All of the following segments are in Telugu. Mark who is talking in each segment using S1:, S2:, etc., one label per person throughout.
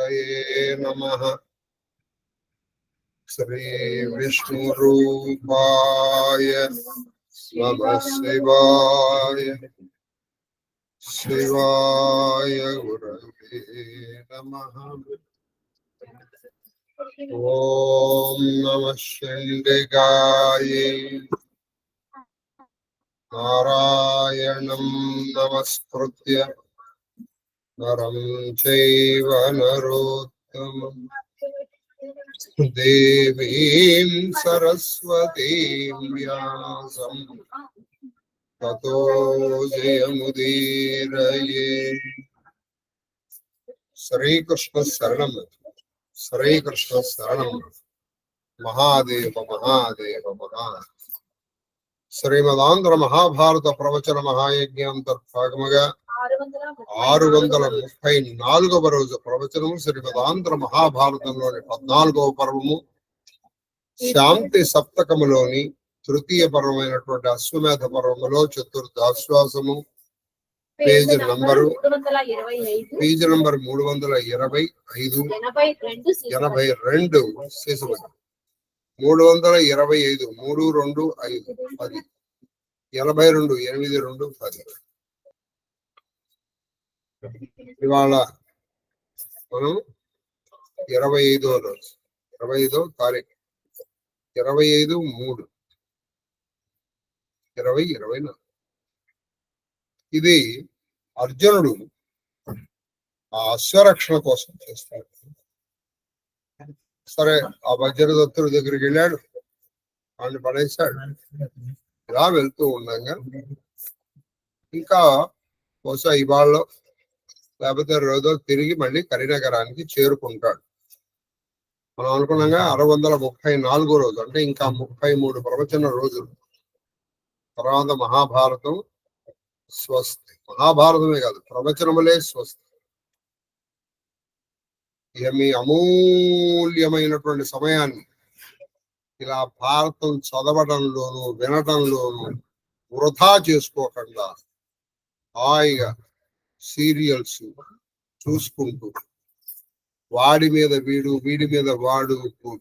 S1: नमः। श्री विष्णुरूपाय नमः शिवाय शिवाय गुरवे नमः। ओम नमः चंडिकाय नारायणं नमस्कृत्य नरं चैव नरोत्तमं देवीं सरस्वतीं व्यासं ततो जयमुदीरये। श्रीकृष्ण शरणं श्रीकृष्ण शरणं महादेव महादेव महादेव। శ్రీమదాంధ్ర మహాభారత ప్రవచన మహాయజ్ఞం తత్భాగముగా 634వ రోజు ప్రవచనం శ్రీమదాంధ్ర మహాభారతంలోని 14వ పర్వము శాంతి సప్తకములోని తృతీయ పర్వమైనటువంటి అశ్వమేధ పర్వములో చతుర్థాశ్వాసము పేజీ నంబరు 325 82 శేషవతి 325 325 10 82 82 10. ఇవాళ మనం 25వ రోజు 25వ తారీఖు 25/3/2024. ఇది అర్జునుడు ఆ అశ్వరక్షణ కోసం చేస్తాడు. సరే ఆ వజ్రదత్తుడి దగ్గరికి వెళ్ళాడు, వాడిని పడేశాడు. ఇలా వెళ్తూ ఉండగా ఇంకా బహుశా ఇవాళ లేకపోతే రోజు తిరిగి మళ్ళీ కరీనగరానికి చేరుకుంటాడు. మనం అనుకున్నాగా 634వ రోజు, అంటే ఇంకా 33 ప్రవచన రోజులు తర్వాత మహాభారతం స్వస్తి. మహాభారతమే కాదు, ప్రవచనములే స్వస్తి. ఇక మీ అమూల్యమైనటువంటి సమయాన్ని ఇలా భారతం చదవడంలోను వినడంలోను వృధా చేసుకోకుండా హాయిగా సీరియల్స్ చూసుకుంటూ వాడి మీద వీడు వీడి మీద వాడు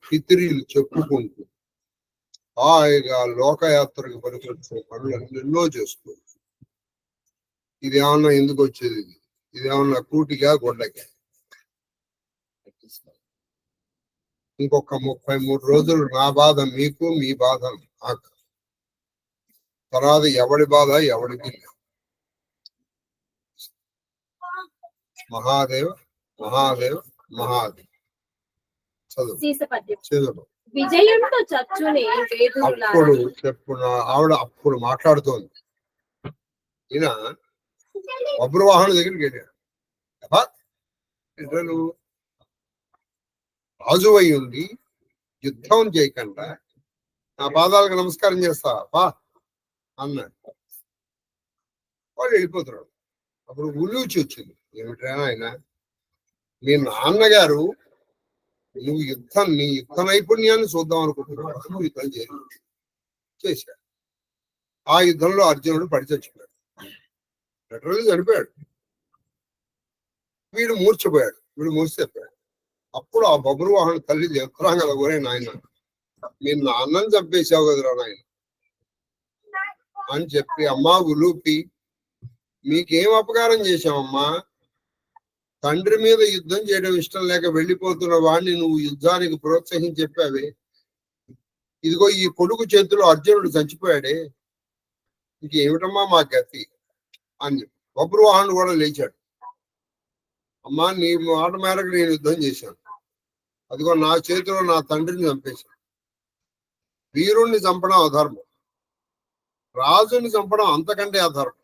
S1: పితిరీలు చెప్పుకుంటూ హాయిగా లోకయాత్రకు పనికొచ్చే పనులు ఎన్నో చేసుకోవచ్చు. ఇదేమన్నా ఎందుకు వచ్చేది? ఇదేమన్నా కూటిగా గొడ్డగా? ఇంకొక 33 రోజులు నా బాధ మీకు, మీ బాధ నాకు. తర్వాత ఎవడి బాధ ఎవడికి. మహాదేవ మహాదేవ మహాదేవ చదువు. అప్పుడు చెప్పున ఆవిడ అప్పుడు మాట్లాడుతోంది. ఈయన అబ్రవాహన దగ్గరికి వెళ్ళాడు. నువ్వు రాజు అయి ఉండి యుద్ధం చేయకుండా నా పాదాలకు నమస్కారం చేస్తావా అన్నాడు. వాడు వెళ్ళిపోతున్నాడు. అప్పుడు ఉలూచి వచ్చింది. ఏమిట్రా ఆయన, మీ నాన్నగారు నువ్వు నీ యుద్ధ నైపుణ్యాన్ని చూద్దాం అనుకుంటున్నావు, నువ్వు యుద్ధం చేశాడు. ఆ యుద్ధంలో అర్జునుడు పడి చచ్చిపోయాడు. లిటరల్లీ చనిపోయాడు. వీడు మూర్చిపోయాడు. అప్పుడు ఆ బబ్రువాహన తల్లి చెప్తున్నాం కదా, ఒరే నాయన మీ నాన్నని చంపేశావు కదరా నాయన అని చెప్పి, అమ్మా ఉలూపి మీకేం అపకారం చేశావమ్మా? తండ్రి మీద యుద్ధం చేయడం ఇష్టం లేక వెళ్ళిపోతున్న వాడిని నువ్వు యుద్ధానికి ప్రోత్సహించి చెప్పావే. ఇదిగో ఈ కొడుకు చేతిలో అర్జునుడు చచ్చిపోయాడే, ఇంకేమిటమ్మా మా గతి అని చెప్పి బబ్రువాహనుడు కూడా లేచాడు. అమ్మా నీ మాట మేరకు నేను యుద్ధం చేశాను, అదిగో నా చేతిలో నా తండ్రిని చంపేశాను. వీరుణ్ణి చంపడం అధర్మం, రాజుని చంపడం అంతకంటే అధర్మం,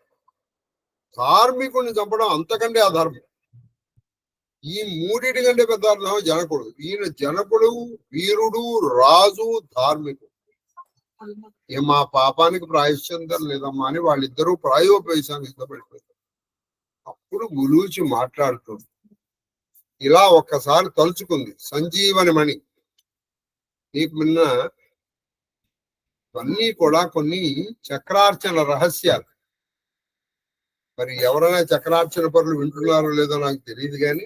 S1: ధార్మికుడిని చంపడం అంతకంటే అధర్మం. ఈ మూడింటి కంటే పెద్ద అర్థం జనకుడు. ఈయన జనకుడు, వీరుడు, రాజు, ధార్మికుడు. మా పాపానికి ప్రాయశ్చిత్తం లేదమ్మా అని వాళ్ళిద్దరూ ప్రాయోపవేశాన్ని సిద్ధపడిపోయారు. అప్పుడు గులూచి మాట్లాడుతుంది. ఇలా ఒక్కసారి తలుచుకుంది. సంజీవని మణి నీకు నిన్న ఇవన్నీ కూడా కొన్ని చక్రార్చన రహస్యాలు. మరి ఎవరైనా చక్రార్చన పనులు వింటున్నారో లేదో నాకు తెలియదు, కానీ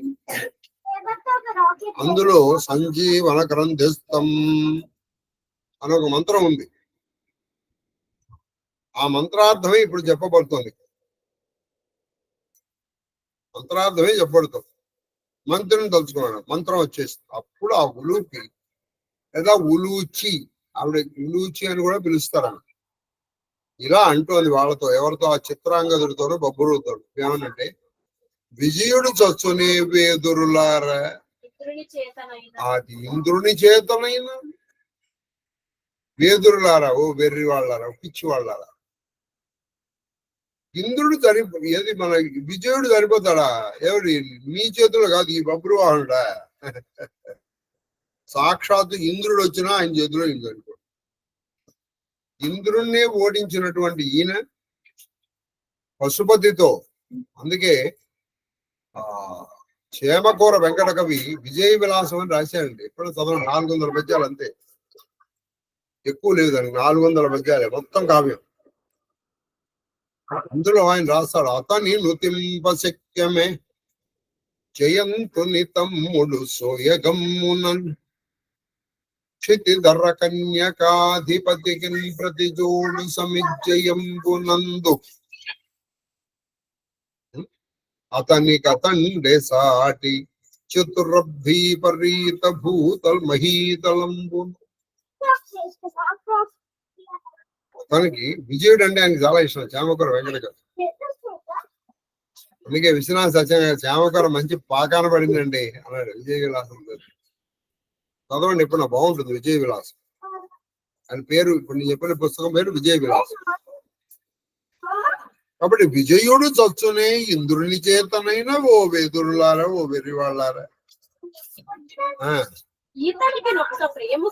S1: అందులో సంజీవన గ్రంథిస్థం అని ఒక మంత్రం ఉంది. ఆ మంత్రార్థమే ఇప్పుడు చెప్పబడుతోంది. మంత్రార్థమే చెప్పబడుతుంది. మంత్రిని తలుచుకున్నాడు, మంత్రం వచ్చేస్తుంది. అప్పుడు ఆ ఉలూపి లేదా ఉలూచి, ఆవిడ ఉలూచి అని కూడా పిలుస్తారన్న, ఇలా అంటోంది వాళ్ళతో. ఎవరితో? ఆ చిత్రాంగదుడితోనూ బొబ్బరుతోడు. ఏమనంటే, విజయుడు చచ్చునే వేదురులారా, అది ఇంద్రుని చేతనైన వేదురులారా, ఓ వెర్రి వాళ్ళారా, పిచ్చి వాళ్ళారా. ఇంద్రుడు ఏది మన విజయుడు చనిపోతాడా? ఎవరి నీ చేతులు కాదు, ఈ బబ్రువాహనుడా. సాక్షాత్తు ఇంద్రుడు వచ్చినా ఆయన చేతిలో ఈయన చనిపోడు. ఇంద్రుణ్ణే ఓడించినటువంటి ఈయన పశుపతితో, అందుకే చేమకూర వెంకట కవి విజయ విలాసం అని రాశాడండి. ఎప్పుడు చదవండి, 400 పద్యాలు అంతే, ఎక్కువ లేదు దానికి. 400 పద్యాలే మొత్తం కావ్యం. అందులో ఆయన రాస్తాడు, అతని నుతింప శక్యమే జయంతు నితమ్ముడు సోయగమ్మునన్ క్షితిధర కన్యకాధిపతికి ప్రతిజోడు సమిజ్జయంబునందు అతనికతండే సాటి చతురభీపరీత భూతల్ మహీతలంబు. అతనికి విజయుడు అంటే ఆయనకి చాలా ఇష్టం, చామకూర వెంకట గారు. అందుకే విశ్వనాథ సత్యం గారు చామకూర మంచి పాకాన పడిందండి అన్నాడు విజయ విలాసం. చదవండి ఎప్పుడు, బాగుంటుంది విజయ విలాసం. ఆయన పేరు ఇప్పుడు నేను చెప్పిన పుస్తకం పేరు విజయ విలాసం. కాబట్టి విజయుడు చచ్చునే ఇంద్రుని చేతనైనా ఓ వేదురులారా, ఓ వెర్రి వాళ్ళారా.
S2: ఈతనికి నొక్క ప్రియము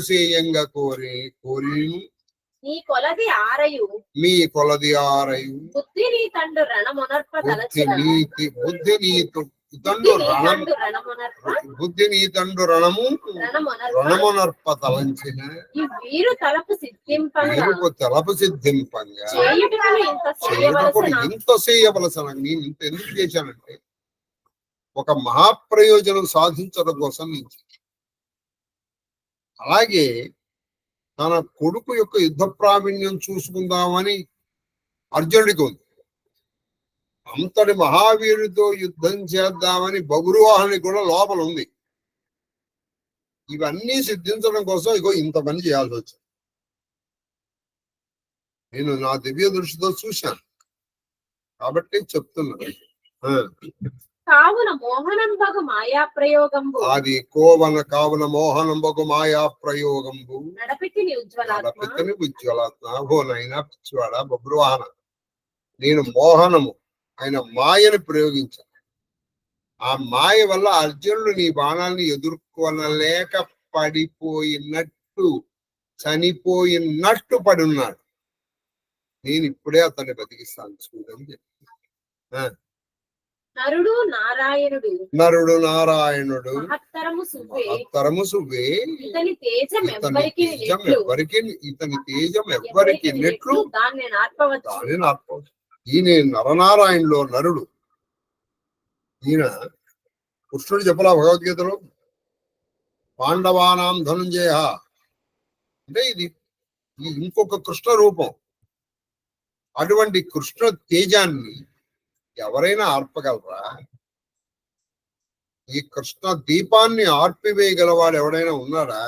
S2: సేయంగా
S1: కోరిను
S2: మీ కొలది ఆరయు బుద్ధి నీ తండ్రి రణమునర్ప
S1: తలంచిన
S2: వీరు తలపు
S1: సిద్ధింపంగా ఇంత చేయవలసిన నేను ఇంత ఎందుకు చేశానంటే, ఒక మహాప్రయోజనం సాధించడం కోసం నుంచి. అలాగే తన కొడుకు యొక్క యుద్ధ ప్రావీణ్యం చూసుకుందామని అర్జునుడికి ఉంది. అంతటి మహావీరుడితో యుద్ధం చేద్దామని బగురువాహనికి కూడా లోపల ఉంది. ఇవన్నీ సిద్ధించడం కోసం ఇగో ఇంత పని చేయాల్సి వచ్చింది. నేను నా దివ్య దృష్టితో చూశాను కాబట్టి చెప్తున్నాను.
S2: కావున మోహనంబగు మాయా ప్రయోగంబు,
S1: అది కావున మోహనంబగు మాయా ప్రయోగంబు
S2: నడపితిని
S1: ఉజ్వలాత్మ. ఓనైనా పిచ్చివాడ బబ్రువాహన, నేను మోహనము ఆయన మాయను ప్రయోగించాను. ఆ మాయ వల్ల అర్జునుడు నీ బాణాన్ని ఎదుర్కొనలేక చనిపోయినట్టు పడున్నాడు. నేను ఇప్పుడే అతన్ని బతికిస్తాను చూడని చెప్పి.
S2: నరుడు
S1: నారాయణుడు
S2: మహత్తరము
S1: సువ్వే, ఇతని తేజం ఎవ్వరికి నెట్లు
S2: దాన్ని నార్పవచ్చు.
S1: ఈయన నరనారాయణులో నరుడు. ఈయన కృష్ణుడు చెప్పలా భగవద్గీతలో, పాండవానాం ధనుంజయ అంటే ఇది ఇంకొక కృష్ణ రూపం. అటువంటి కృష్ణ తేజాన్ని ఎవరైనా ఆర్పగలరా? ఈ కృష్ణ దీపాన్ని ఆర్పివేయగలవాడు ఎవడైనా ఉన్నాడా?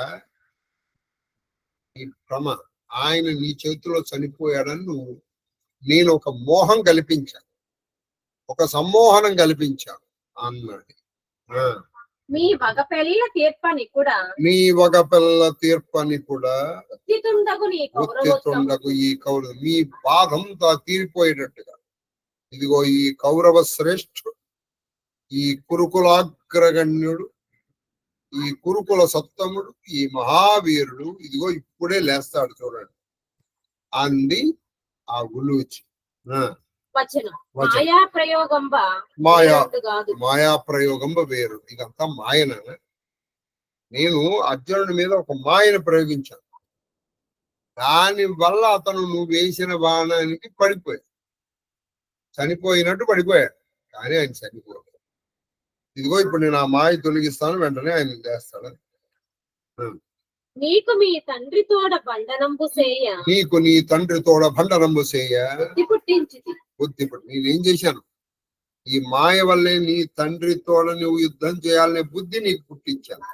S1: ఈ భ్రమ, ఆయన నీ చేతిలో చనిపోయాడని నేను ఒక మోహం కల్పించాను, ఒక సమ్మోహనం కల్పించాను అన్నాడు.
S2: మీ వగపెల్ల
S1: తీర్పని కూడా ఉత్తితుండకు ఈ కౌరవ, మీ బాధంతా తీరిపోయేటట్టుగా ఇదిగో ఈ కౌరవ శ్రేష్ఠుడు, ఈ కురుకులాగ్రగణ్యుడు, ఈ కురుకుల సప్తముడు, ఈ మహావీరుడు ఇదిగో ఇప్పుడే లేస్తాడు చూడండి అంది ఆ ఉలూచి. మాయా ప్రయోగంబ వేరు. ఇదంతా మాయన. నేను అర్జునుడి మీద ఒక మాయను ప్రయోగించాను, దాని వల్ల అతను నువ్వు వేసిన బాణానికి చనిపోయినట్టు పడిపోయాడు. కానీ ఆయన చనిపోడు. ఇదిగో ఇప్పుడు నేను ఆ మాయ తొలగిస్తాను, వెంటనే ఆయన చేస్తాడు.
S2: నీకు మీ తండ్రి తోడ బండనంబు సేయ
S1: నీకు నీ తండ్రి తోడ బండనంబు చేయ
S2: బుద్ధి పుట్టించితి.
S1: బుద్ధి పుట్టి. నేనేం చేశాను? ఈ మాయ వల్లే నీ తండ్రి తోడ నువ్వు యుద్ధం చేయాలనే బుద్ధి నీకు పుట్టించాను.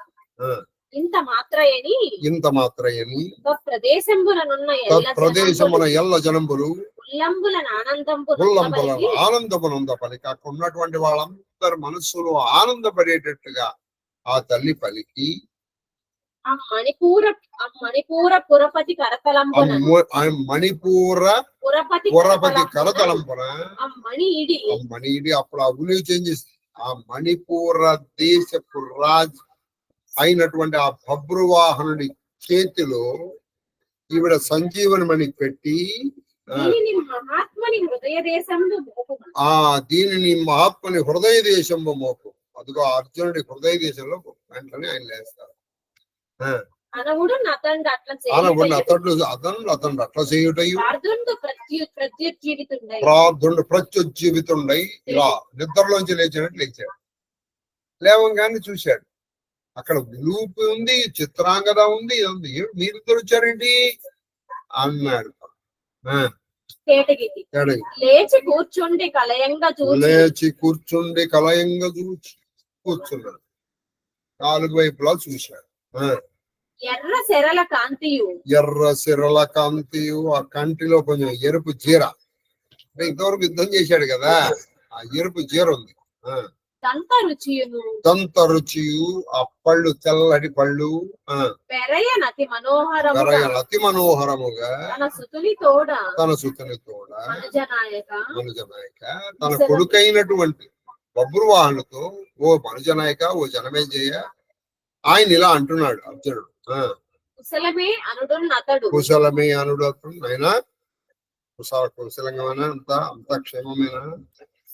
S2: ఇంత మాత్రయని
S1: ఇంత మాత్రయని
S2: ప్రదేశంబులనున్న
S1: ప్రదేశమున ఎల్ల జనంబులు
S2: ఉల్లంబులను
S1: ఉల్లంబులను ఆనందమునంద పలికి, అక్కడ ఉన్నటువంటి వాళ్ళందరి మనస్సులో ఆనందపడేటట్టుగా ఆ తల్లి పలికి
S2: ఆ మణిపూర పురపతి కరతలంబున
S1: మణిపూర పురపతి కరతలంపున మణి ఇడి అప్పుడు ఆ ఉలి చేంజ్ ఆ మణిపూర దేశపు రాజు అయినటువంటి ఆ బభ్రువాహనుడి చేతిలో ఈవిడ సంజీవనమణి పెట్టి
S2: మహాత్మని హృదయ దేశంలో
S1: దీనిని మహాత్మని హృదయ దేశంలో మోపు. అదిగో అర్జునుడి హృదయ దేశంలో వెంటనే ఆయన లేస్తారు. అతను అట్లా చేయుటయు ప్రార్థుండు ప్రత్యుజ్జీవితుండై ఇలా నిద్రలోంచి లేచినట్టు లేచాడు. లేవంగానే చూశాడు, అక్కడ విలూపి ఉంది, చిత్రాంగద ఉంది, మీరిద్దరు వచ్చారేంటి అన్నాడు.
S2: లేచి కూర్చుండి కలయంగా
S1: చూచి కూర్చున్నాడు. నాలుగు వైపులా చూశాడు.
S2: ఎర్ర సిరల కాంతియు
S1: ఆ కంటిలో కొంచెం ఎరుపు జీర. ఇంతవరకు యుద్ధం చేశాడు కదా, ఆ ఎరుపు జీర ఉంది. దంత రుచియు ఆ పళ్ళు తెల్లటి పళ్ళు
S2: అతి
S1: మనోహరముగా తన సుతుని తోడ మనుజనాయక తన కొడుకైనటువంటి బభ్రువాహనుతో, ఓ మనుజనాయక, ఓ జనమేజయ, ఆయన ఇలా అంటున్నాడు అర్జునుడు.
S2: కుశలమే అనుడు
S1: అతడు, అయినా కుశలంగా అంత క్షేమమేనా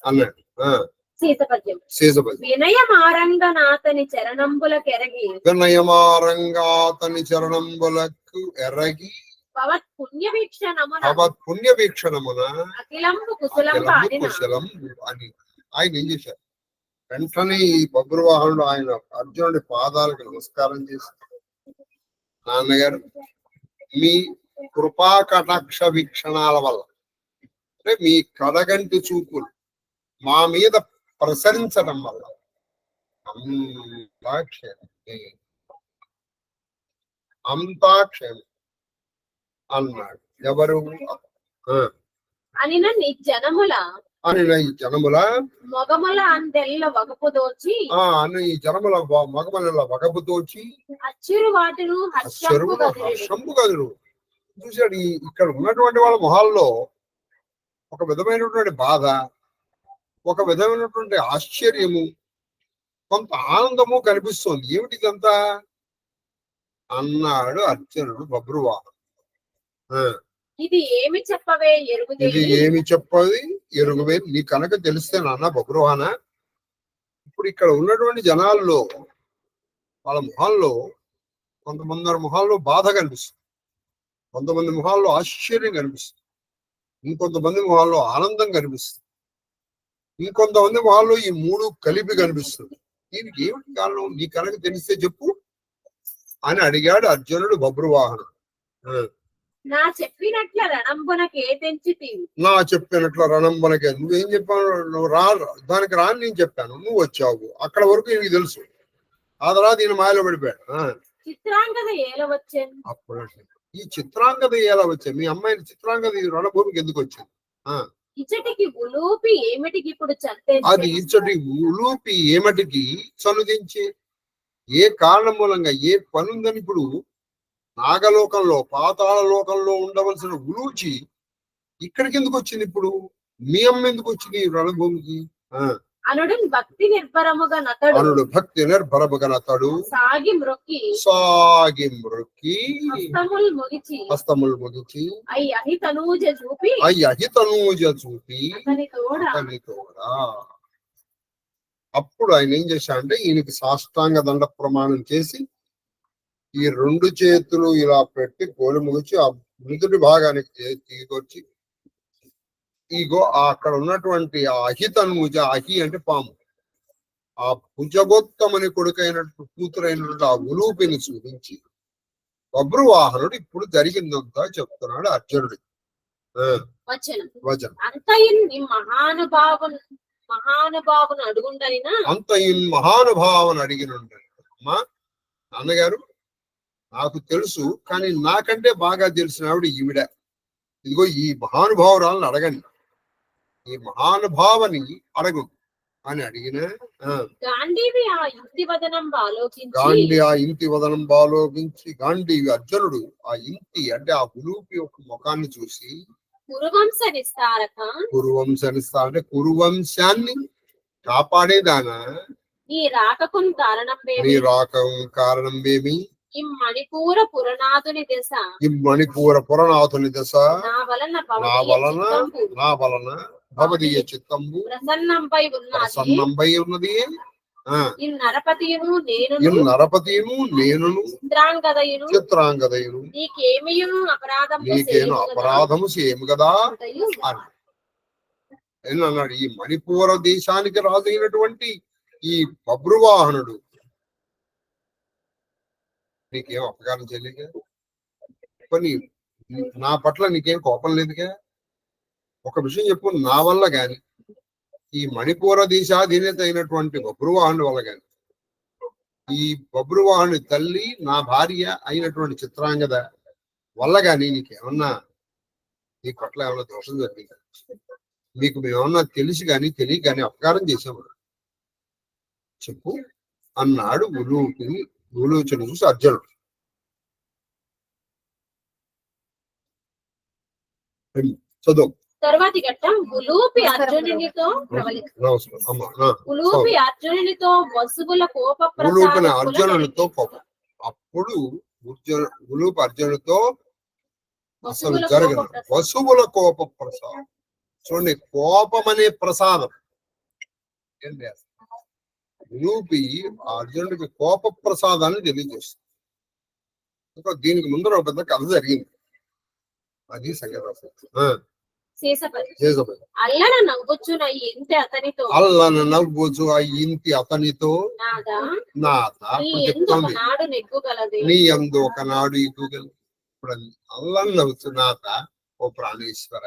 S1: అన్నాడు.
S2: వినయమారంగనాతని
S1: చరణంబులకు ఎరగి పుణ్య వీక్షణమున కుశలం అని ఆయన ఏం చేశారు? వెంటనే ఈ బభ్రువాహనుడు ఆయన అర్జునుడి పాదాలకు నమస్కారం చేసి, నాన్నగారు, మీ కృపా కటాక్ష వీక్షణాల వల్ల, అంటే మీ కడగంటి చూపులు మా మీద ప్రసరించడం వల్ల అంతా క్షేమం అన్నాడు. ఎవరు?
S2: అని ఈ జనముల మొగముల అందెల్ల వగపు దోచి
S1: ఈ జనముల మగముల వగపు దోచి
S2: అచ్చిరు వాటిను
S1: హర్షంపు కదురు. చూశాడు, ఇక్కడ ఉన్నటువంటి వాళ్ళ మొహాల్లో ఒక విధమైనటువంటి బాధ, ఒక విధమైనటువంటి ఆశ్చర్యము, కొంత ఆనందము కనిపిస్తోంది. ఏమిటి ఇదంతా అన్నాడు అర్జునుడు బభ్రువాహనుడు.
S2: ఇది ఏమి చెప్పవే
S1: ఎరుగువే, నీ కనుక తెలిస్తే నాన్న బభ్రువాహన. ఇప్పుడు ఇక్కడ ఉన్నటువంటి జనాల్లో వాళ్ళ మొహాల్లో కొంతమంది మొహాల్లో బాధ కనిపిస్తుంది, కొంతమంది మొహాల్లో ఆశ్చర్యం కనిపిస్తుంది, ఇంకొంతమంది మొహాల్లో ఆనందం కనిపిస్తుంది, ఇంకొంతమంది మొహాల్లో ఈ మూడు కలిపి కనిపిస్తుంది. దీనికి ఏమిటి కారణం? నీ కనుక తెలిస్తే చెప్పు అని అడిగాడు అర్జునుడు బభ్రువాహనుడు.
S2: నా చెప్పినట్ల
S1: రణంబనకే నువ్వేం చెప్పాను? నువ్వు దానికి రాని నేను చెప్పాను, నువ్వు వచ్చావు. అక్కడ వరకు నీకు తెలుసు. ఆ తర్వాత ఈయన మాయలో పడిపోయాడు.
S2: చిత్రాంగద ఎలా వచ్చాను?
S1: అప్పుడు ఈ చిత్రాంగద ఎలా వచ్చాయి? మీ అమ్మాయిని చిత్రాంగద రణభూమికి ఎందుకు వచ్చింది?
S2: ఇచ్చటికి ఉలూపి ఏమిటికి ఇప్పుడు
S1: అది ఇచ్చటి ఉలూపి ఏమిటికి చనుదించి, ఏ కారణం మూలంగా ఏ పనుందని ఇప్పుడు నాగలోకంలో పాతాళ లోకంలో ఉండవలసిన ఉలూచి ఇక్కడికి ఎందుకు వచ్చింది? ఇప్పుడు మీ అమ్మ ఎందుకు వచ్చింది రణభూమికి?
S2: అనుడు భక్తి నిర్భరముగా
S1: నతడు
S2: సాగి మ్రొక్కి
S1: హస్తములు ముగిచి
S2: అయ్యహితనూజ చూపి
S1: అతని తోడా అప్పుడు ఆయన ఏం చేశాడంటే ఈయనకి సాష్టాంగ దండ ప్రమాణం చేసి ఈ రెండు చేతులు ఇలా పెట్టి కోలు ముగిచి ఆ మృదుడి భాగానికి తీసుకొచ్చి ఇగో అక్కడ ఉన్నటువంటి ఆ అహితనుజ, అహి అంటే పాము, ఆ భుజగోత్తమని కొడుకైనట్టు కూతురైనటువంటి ఆ ఉలూపిని చూపించి బభ్రువాహనుడు ఇప్పుడు జరిగిందంతా చెప్తున్నాడు అర్జునుడు.
S2: వచనం
S1: వచనం
S2: అంతయున్ నీ మహానుభావును అడుగుండైనా
S1: అంత ఈ మహానుభావం అడిగినండి. అమ్మా నాన్నగారు, నాకు తెలుసు, కానీ నాకంటే బాగా తెలిసిన ఆవిడ ఈవిడ. ఇదిగో ఈ మహానుభావురాలను అడగండి, ఈ మహానుభావని అడగు అని అడిగిన
S2: గాంధీవి ఆ ఇంటి వదనం ఆలోచించి
S1: గాంధీ ఆ ఇంటి వదనం బాలోకించి, గాంధీవి అర్జునుడు ఆ ఇంటి అంటే ఆ ఉలూపి యొక్క ముఖాన్ని చూసి
S2: కురువంశ విస్తారక
S1: కురువంశనిస్తా అంటే కురువంశాన్ని కాపాడేదానా,
S2: నీ రాకకున్ కారణం
S1: నీ రాకం కారణం ఏమి,
S2: ఈ మణిపూర పురనాథుని దశ
S1: ఈ మణిపూర పురనాథుని దశ
S2: నా వలన
S1: నా వలన భవదీయ చిత్తంబు
S2: ప్రసన్నంపై ఉన్నది
S1: ప్రసన్నంపై ఉన్నది.
S2: ఈ నరపతియును నేను
S1: ఈ నరపతియును నేనును
S2: ఇంద్రాంగదయును
S1: చిత్రాంగదయును
S2: నీకేమియును అపరాధము
S1: నీకేను అపరాధము చేయము కదా అని అన్నాడు. ఈ మణిపూర దేశానికి రాజు అయినటువంటి ఈ బభ్రువాహనుడు నీకేం అపకారం చేయలేగా, పని నా పట్ల నీకేం కోపం లేదుగా. ఒక విషయం చెప్పు, నా వల్ల గాని ఈ మణిపూర దేశాధీనత అయినటువంటి బభ్రువాహనుడి వల్ల గాని, ఈ బభ్రువాహనుడి తల్లి నా భార్య అయినటువంటి చిత్రాంగద వల్ల గాని నీకేమన్నా, నీ పట్ల ఏమన్నా దోషం జరిగిందా, మీకు మేమన్నా తెలిసి గాని తెలియ గాని అపకారం చేసాము చెప్పు అన్నాడు ఉలూచుని చూసి అర్జునుడు. చదువు
S2: తర్వాతి ఘట్టం ఉలూపి అర్జునునితో ఉలూపి అర్జునునితో వసువుల కోప
S1: ఉలూపిన అర్జునునితో కోపం. అప్పుడు ఉలూపి అర్జునుడితో అసలు జరగదు వసువుల కోప ప్రసాదం. చూడండి, కోపం అనే ప్రసాదం ఏం చేస్తారు, ఉలూపి అర్జునుడికి కోప ప్రసాదాన్ని తెలియజేస్తుంది. దీనికి ముందర ఒక పెద్ద కథ జరిగింది, అది సంగతి.
S2: అల్లన నవ్వొచ్చు ఆ ఇంటి అతనితో
S1: ఆ ఇంటి అతనితో
S2: నాడు నెగ్గుగలదు,
S1: నీ అందు ఒకనాడు ఎగ్గుగలదు. ఇప్పుడు అల్లని నవ్వుతు నాథ, ఓ ప్రాణేశ్వర,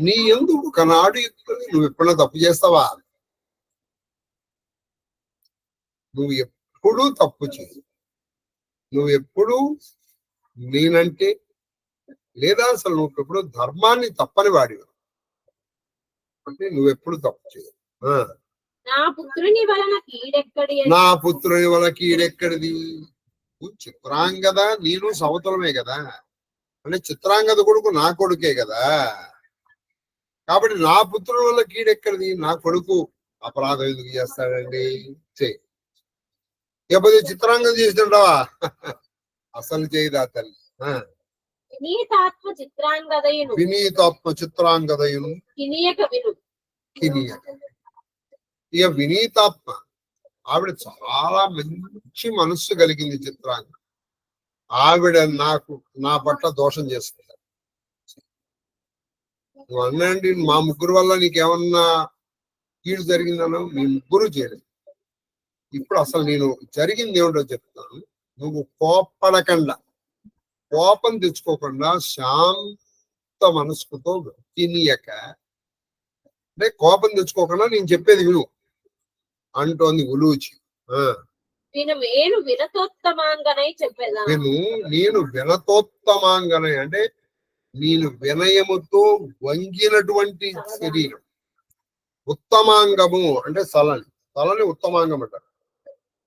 S1: నీ ఎందు ఒకనాడు ఎగ్గుగలదు. నువ్వు ఎప్పుడైనా తప్పు చేస్తావా? నువ్వు ఎప్పుడూ తప్పు చేయి, నువ్వు ఎప్పుడు నేనంటే లేదా అసలు నువ్వు ఎప్పుడు ధర్మాన్ని తప్పని వాడివి అంటే నువ్వెప్పుడు తప్పు చేయవు.
S2: నా పుత్రుని వలన
S1: కీడెక్కడిది? చిత్రాంగద నేను సమతులమే కదా, అంటే చిత్రాంగద కొడుకు నా కొడుకే కదా, కాబట్టి నా పుత్రుల వల్ల కీడెక్కడిది? నా కొడుకు అపరాధం ఎందుకు చేస్తాడండి? లేకపోతే చిత్రాంగం చేస్తుంటావా? అసలు చేయదా తల్లి.
S2: వినీతాత్మ
S1: చిత్రాంగదయును కినియక. ఇక వినీతాత్మ ఆవిడ చాలా మంచి మనస్సు కలిగింది చిత్రాంగ. ఆవిడ నా పట్ల దోషం చేస్తుంది. నువ్వు అన్నాండి మా ముగ్గురు వల్ల నీకేమన్నా కీడు జరిగిందన్నా, మీ ముగ్గురు చేయలేదు. ఇప్పుడు అసలు నేను జరిగింది ఏమిటో చెప్తాను. నువ్వు కోపడకుండా, కోపం తెచ్చుకోకుండా శాంత మనస్కుతో తినియక, అంటే కోపం తెచ్చుకోకుండా నేను చెప్పేది విను అంటోంది ఉలూచి.
S2: నేను
S1: వినతోత్తమాంగనై అంటే నేను వినయముతో వంగినటువంటి శరీరం. ఉత్తమాంగము అంటే తలని ఉత్తమాంగం అంటారు.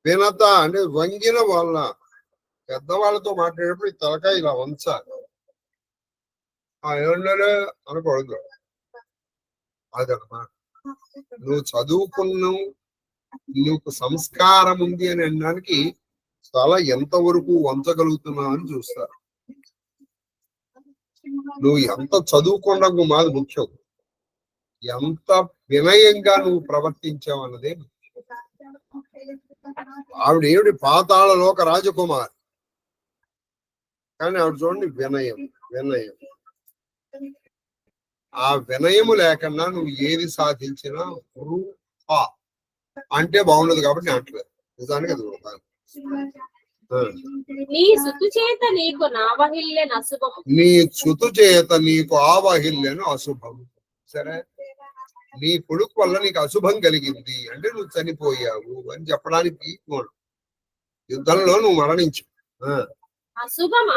S1: వినత అంటే వంగిన వాళ్ళ పెద్దవాళ్ళతో మాట్లాడేటప్పుడు ఈ తలకాయ ఇలా వంచాలి, ఏమన్నాడు అనకూడదు. అదనమాట నువ్వు చదువుకున్నావు, నీకు సంస్కారం ఉంది అని అనడానికి తల ఎంతవరకు వంచగలుగుతున్నావు అని చూస్తారు. నువ్వు ఎంత చదువుకున్నావు మాది ముఖ్యం, ఎంత వినయంగా నువ్వు ప్రవర్తించావు అన్నదే. ఆవిడ ఏమిటి పాతాళలోక రాజకుమారి, కానీ ఆవిడ చూడండి వినయం. ఆ వినయము లేకుండా నువ్వు ఏది సాధించినా వృథా అంటే బాగుండదు కాబట్టి నేను అంటలేదు. నిజానికి అది వృథా.
S2: నీ సుతు చేత నీకు నావహిల్లెన అశుభము.
S1: నీ చుతు చేత నీకు ఆవహిల్లేను అశుభము. సరే, నీ కొడుకు వల్ల నీకు అశుభం కలిగింది అంటే నువ్వు చనిపోయావు అని చెప్పడానికి యుద్ధంలో నువ్వు మరణించు.
S2: అశుభం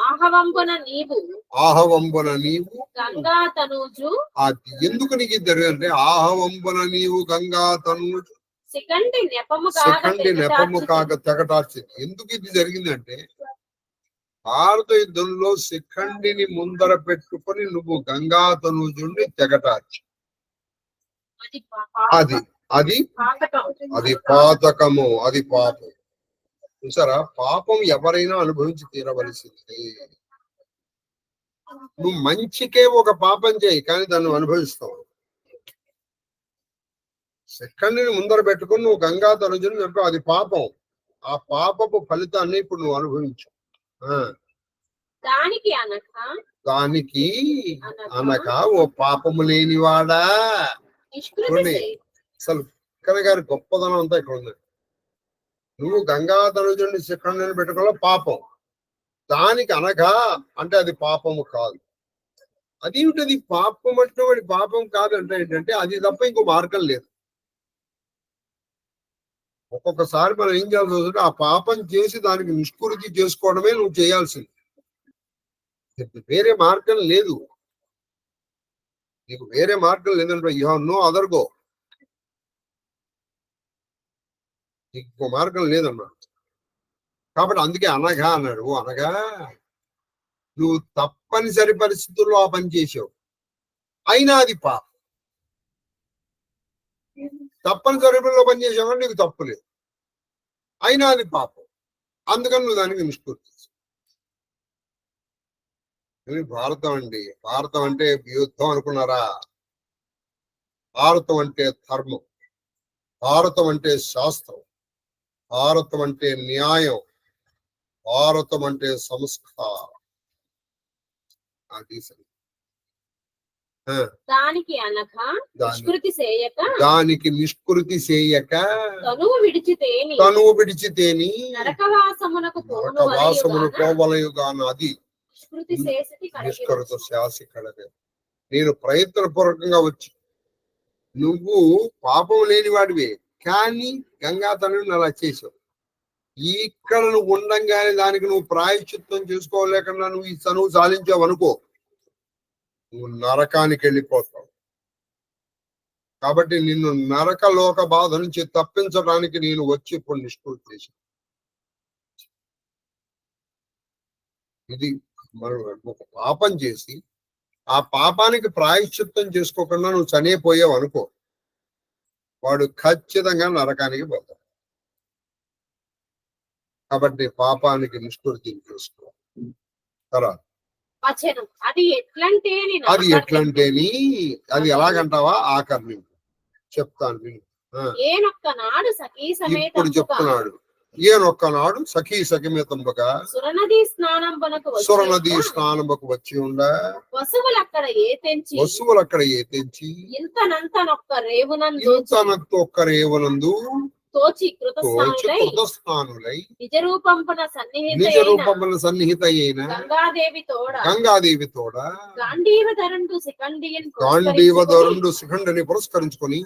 S2: ఆహవంబున నీవు
S1: ఆహవంబున నీవు
S2: గంగా తనూజు.
S1: అది ఎందుకు నీకు ఇది జరిగిందంటే ఆహవంబున నీవు గంగా తనూజు
S2: శిఖండి
S1: నెపము కాక తెగటార్చింది. ఎందుకు ఇది జరిగిందంటే భారత యుద్ధంలో శిఖండిని ముందర పెట్టుకొని నువ్వు గంగా తనూజుని తెగటార్చి అది అది అది పాతకము, అది పాపం. చూసారా, పాపం ఎవరైనా అనుభవించి తీరవలసింది. నువ్వు మంచికే ఒక పాపం చేయి కానీ దాన్ని అనుభవిస్తావు. శిఖండిని ముందర పెట్టుకుని నువ్వు గంగా తనుజుని చెప్పావు, అది పాపం. ఆ పాపపు ఫలితాన్ని ఇప్పుడు నువ్వు అనుభవించు. దానికి అనక ఓ పాపము లేనివాడా. అసలు ఇక్కడ గారి గొప్పదనం అంతా ఇక్కడ ఉంది. నువ్వు గంగా తనుజుని శిఖండిని పెట్టుకోవడం పాపం. దానికి అనగా అంటే అది పాపము కాదు. అదేమిటది పాపం అంటే వాడి పాపం కాదంటే ఏంటంటే అది తప్ప ఇంకో మార్గం లేదు. ఒక్కొక్కసారి మనం ఏం చేయాల్సి వస్తుంది, ఆ పాపం చేసి దానికి నిష్కృతి చేసుకోవడమే నువ్వు చేయాల్సింది. వేరే మార్గం లేదు. నీకు వేరే మార్గం లేదంటే you have no other go. ఇంకో మార్గం లేదన్నాడు. కాబట్టి అందుకే అనగా అన్నాడు. అనగా నువ్వు తప్పనిసరి పరిస్థితుల్లో ఆ పని చేసావు, అయినా అది పాపం. తప్పనిసరి పరిస్థితుల్లో పని చేసావు నీకు తప్పు లేదు, అయినా అది పాపం. అందుకని నువ్వు దానికి నిష్కృతి. భారతం అండి. భారతం అంటే యుద్ధం అనుకున్నారా? భారతం అంటే ధర్మం, భారతం అంటే శాస్త్రం, భారతం అంటే న్యాయం, భారతం అంటే సంస్కారం. అది సరే.
S2: దానికి అనక నిష్కృతి చేయక
S1: దానికి నిష్కృతి చేయక తనువు విడిచితేని
S2: నరకవాసమునకు
S1: పోవలయుగాన అది నిష్కృత శాసి కడగ. నేను ప్రయత్నపూర్వకంగా వచ్చి నువ్వు పాపం లేని వాడివే కానీ గంగా తనువుని అలా చేసావు. ఇక్కడ నువ్వు ఉండంగానే దానికి నువ్వు ప్రాయశ్చిత్తం చేసుకోలేకుండా నువ్వు ఈ చనువు సాధించావు అనుకో, నువ్వు నరకానికి వెళ్ళిపోతావు. కాబట్టి నిన్ను నరక లోక బాధ నుంచి తప్పించడానికి నేను వచ్చి ఇప్పుడు నిష్కృతి చేశాను. ఇది మనం ఒక పాపం చేసి ఆ పాపానికి ప్రాయశ్చిత్తం చేసుకోకుండా నువ్వు చనిపోయావు అనుకో, వాడు ఖచ్చితంగా నరకానికి పోతాడు. కాబట్టి పాపానికి నిష్కృతి చేసుకో. తర్వాత
S2: అది
S1: ఎట్లంటేని అది ఎలాగంటావా ఆకర్ణి చెప్తాను విను. ఇప్పుడు చెప్తున్నాడు. ఏనొక్కనాడు సఖీ సఖిమేతంబగా
S2: సురనదీ
S1: స్నానంబకు వచ్చి ఉండ
S2: వసువులు
S1: అక్కడ ఏ తెంచి
S2: ఇంతనంతనొక్క
S1: రేవునందు
S2: తోచి కృతస్థానులై నిజ రూపంపన
S1: సన్నిహిత అయిన గంగాదేవి తోడ గాంధీవధరుండు శిఖండిని పురస్కరించుకొని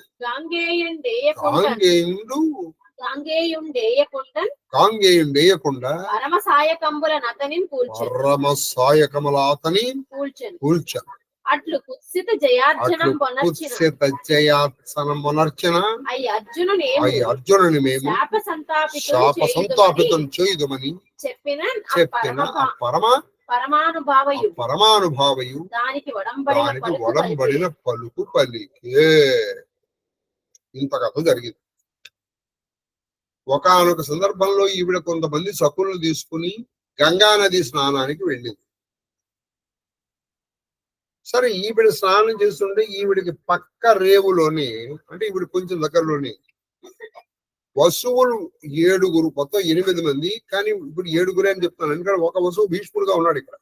S1: కాంగేయుండేయకుండా
S2: పరమ
S1: సాయకముల అతని కూల్చ.
S2: అట్లు కుత్సిత జయార్జనం
S1: మొనర్చన అర్జునుని మేము శాప సంతాపితం చేయుదమని చెప్పిన పరమానుభావయు దానికి వడంబడిన పలుకు పలికే. ఇంత కథ జరిగింది. ఒకానొక సందర్భంలో ఈవిడ కొంతమంది సకులను తీసుకుని గంగా నది స్నానానికి వెళ్ళింది. సరే, ఈవిడ స్నానం చేస్తుంటే ఈవిడికి పక్క రేవులోని అంటే ఈవిడ కొంచెం దగ్గరలోని వసువులు 7 మొత్తం 8 మంది. కానీ ఇప్పుడు 7 అని చెప్తున్నాను ఎందుకంటే ఒక వసువు భీష్ముడుగా ఉన్నాడు ఇక్కడ,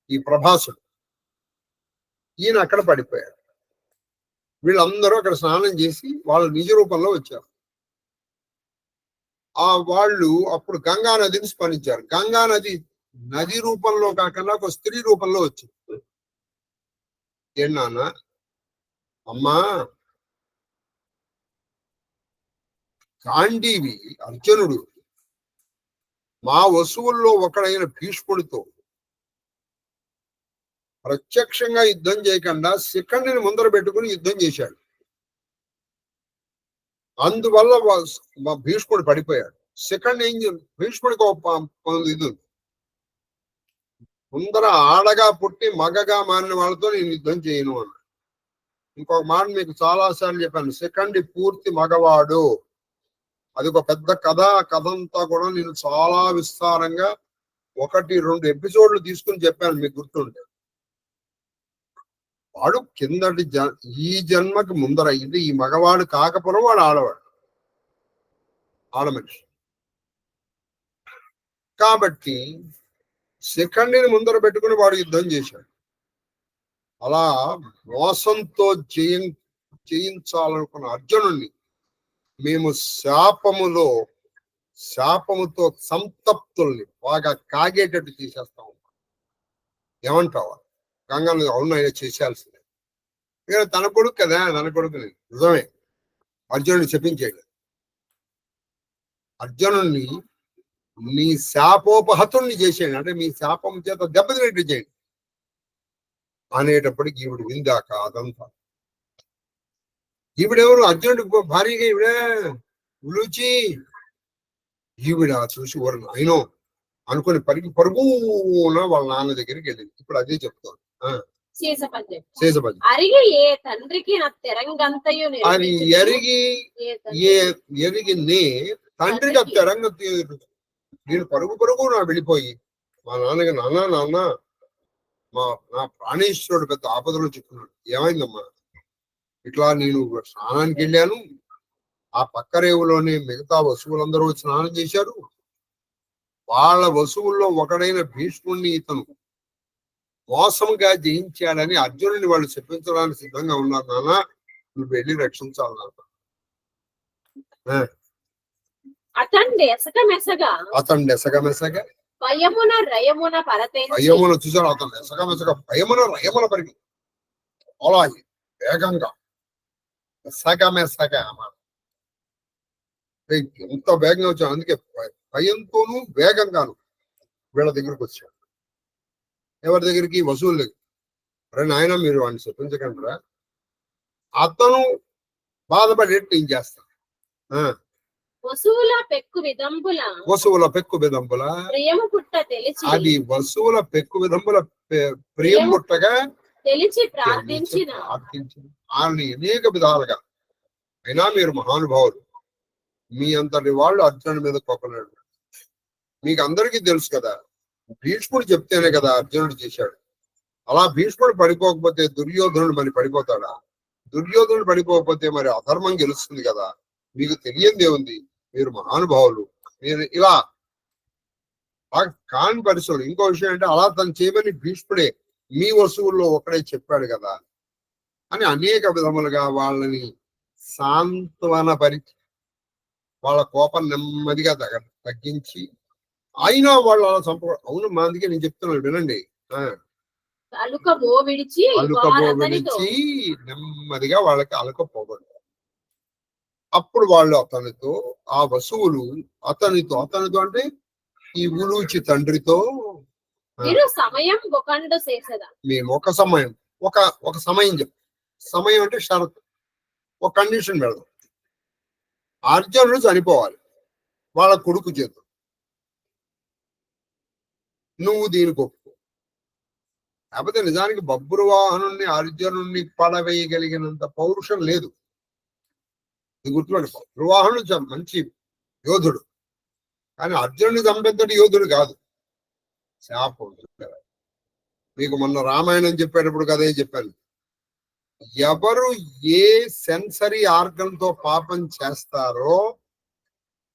S1: ఈ ప్రభాసుడు. ఈయన అక్కడ పడిపోయాడు. వీళ్ళందరూ అక్కడ స్నానం చేసి వాళ్ళ నిజ రూపంలో వచ్చారు. వాళ్ళు అప్పుడు గంగా నదిని స్మరించారు. గంగా నది రూపంలో కాకుండా ఒక స్త్రీ రూపంలో వచ్చింది. నాన్న, అమ్మా, గాంధీవి అర్జునుడు మా వసువుల్లో ఒకడైన భీష్ముడితో ప్రత్యక్షంగా యుద్ధం చేయకుండా శిఖండిని ముందర పెట్టుకుని యుద్ధం చేశాడు. అందువల్ల భీష్ముడు పడిపోయాడు. శిఖండి ఏం భీష్ముడికి ఇది ముందర ఆడగా పుట్టి మగగా మారిన వాళ్ళతో నేను యుద్ధం చేయను అన్నాడు. ఇంకొక మాట మీకు చాలా సార్లు చెప్పాను, శిఖండి పూర్తి మగవాడు. అది ఒక పెద్ద కథ. కథ అంతా కూడా నేను చాలా విస్తారంగా 1-2 ఎపిసోడ్లు తీసుకుని చెప్పాను, మీకు గుర్తుండే. వాడు కిందటి ఈ జన్మకి ముందర ఇది ఈ మగవాడు కాకపోవడం వాడు ఆడవాడు, ఆడమనిషి. కాబట్టి శిఖండిని ముందర పెట్టుకుని వాడు యుద్ధం చేశాడు. అలా మోసంతో జయించాలనుకున్న అర్జునుడిని మేము శాపముతో సంతప్తుల్ని బాగా కాగేటట్టు చేసేస్తాం. ఏమంటావా? గంగను అవునైనా చేసేయాల్సిందే. తన కొడుకు కదా, తన కొడుకుని నిజమే అర్జునుడిని చెప్పించేయండి. అర్జునుడిని నీ శాపోపహతుల్ని చేసేయండి, అంటే మీ శాపం చేత దెబ్బతినట్టు చేయండి అనేటప్పటికి ఈవిడ విందాక అదంతా. ఈవిడెవరు? అర్జునుడి భార్యగా ఈవిడే ఉలూచి. ఈవిడ చూసి వరుణ్ అయినో అనుకుని పరుగున వాళ్ళ నాన్న దగ్గరికి వెళ్ళింది. ఇప్పుడు అదే చెప్తాను. అది ఎరిగి తండ్రికి ఆ తెరంగ నేను పరుగు నా వెళ్ళిపోయి మా నాన్నకి నాన్న నా ప్రాణేశ్వరుడు పెద్ద ఆపదలో చెప్తున్నాడు. ఏమైందమ్మా? ఇట్లా నేను స్నానానికి వెళ్ళాను, ఆ పక్క రేవులోనే మిగతా వసువులందరూ స్నానం చేశారు. వాళ్ళ వసువుల్లో ఒకడైన భీష్ముడిని ఇతను మోసంగా జయించాడని అర్జునుడిని వాళ్ళు చెప్పించడానికి సిద్ధంగా ఉన్నారు. నాన్న, నువ్వు వెళ్ళి రక్షించాలి నాన్న. అతను ఎసగమెసగా భయమున చూసాడు. అతను ఎసగమెసగా భయమున రయమున పరిగి అలా వేగంగా ఎసగమెసగా ఎంత వేగంగా వచ్చాడు. అందుకే భయంతోనూ వేగంగాను వీళ్ళ దగ్గరికి వచ్చాడు. ఎవరి దగ్గరికి? వసూలు దగ్గర. అరే నాయన, మీరు వాడిని చెప్పించకండిరా, అతను బాధపడేట్టు ఏం చేస్తాను.
S2: వసువుల
S1: పెక్కు విదంబుల అది వసువుల పెక్కు విదంబుల ప్రియం పుట్టగా ప్రార్థించిన ఆయన్ని అనేక విధాలుగా. అయినా మీరు మహానుభావులు, మీ అంతటి వాళ్ళు అర్జునుడి మీద కోపలేడు. మీకు అందరికీ తెలుసు కదా, భీష్ముడు చెప్తేనే కదా అర్జునుడు చేశాడు. అలా భీష్ముడు పడిపోకపోతే దుర్యోధనుడు మరి పడిపోతాడా? దుర్యోధనుడు పడిపోకపోతే మరి అధర్మం గెలుస్తుంది కదా. మీకు తెలియందే ఉంది, మీరు మహానుభావులు. మీరు ఇలా కాని పరిస్థితులు. ఇంకో విషయం అంటే, అలా తను చేయమని భీష్ముడే మీ వస్తువుల్లో ఒకడే చెప్పాడు కదా అని అనేక విధములుగా వాళ్ళని సాంత్వనపరిచి వాళ్ళ కోపం నెమ్మదిగా తగ్గించి, అయినా వాళ్ళు అలా అవును మా అందుకే నేను చెప్తున్నాను వినండి.
S2: అలుకబో విడిచి
S1: నెమ్మదిగా వాళ్ళకి అలకపోబడ్డారు. అప్పుడు వాళ్ళు అతనితో ఆ వసువులు అతనితో అంటే ఈ ఉలూచి తండ్రితో మేము ఒక సమయం చెప్పు. సమయం అంటే షరతు, ఒక కండిషన్ పెడదాం. అర్జునుడు చనిపోవాలి వాళ్ళ కొడుకు చేత, నువ్వు దీనికి ఒప్పుకో. కాకపోతే నిజానికి బభ్రువాహనుణ్ణి అర్జునుడిని పడవేయగలిగినంత పౌరుషం లేదు. ఇది గుర్తుపడి. బభ్రువాహనుడు మంచి యోధుడు, కానీ అర్జునుడిని చంపేంతటి యోధుడు కాదు. శాపం. మీకు మొన్న రామాయణం చెప్పేటప్పుడు కదే చెప్పాను. ఎవరు ఏ సెన్సరీ ఆర్గన్తో పాపం చేస్తారో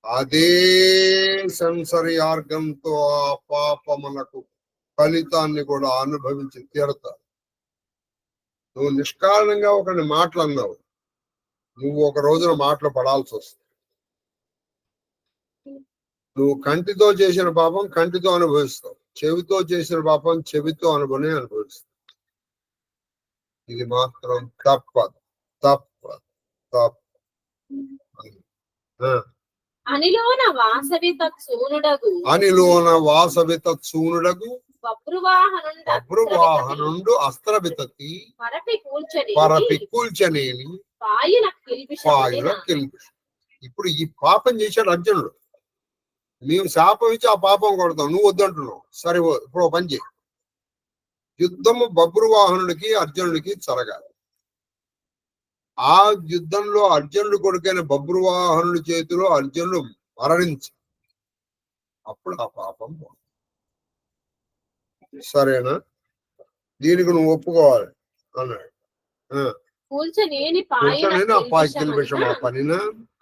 S1: అదే సెన్సరీ ఆర్గన్తో ఆ పాపములకు ఫలితాన్ని కూడా అనుభవించి తీరతారు. నువ్వు నిష్కారణంగా ఒకరిని మాటలు అన్నావు, నువ్వు ఒక రోజున మాటలు పడాల్సి వస్తుంది. నువ్వు కంటితో చేసిన పాపం కంటితో అనుభవిస్తావు, చెవితో చేసిన పాపం చెవితో అనుభవిస్తావు. ఇది మాత్రం తప్పదు.
S2: అనిలోన
S1: వాసవి తత్సూనుడగు బభ్రువాహనుండు అస్త్రవితతి పరపి కూల్చనేని పాయుల కిల్బిషం. ఇప్పుడు ఈ పాపం చేశాడు అర్జునుడు. మేము శాపం ఇచ్చి ఆ పాపం కొడతాం, నువ్వు వద్దంటున్నావు. సరే ఇప్పుడు పని చేయి, యుద్ధము బభ్రువాహనుడికి అర్జునుడికి జరగాలి. ఆ యుద్ధంలో అర్జునుడు కొడుకైన బభ్రువాహనుడి చేతిలో అర్జునుడు మరణించి అప్పుడు ఆ పాపం. సరేనా? దీనికి నువ్వు ఒప్పుకోవాలి అన్నాడు.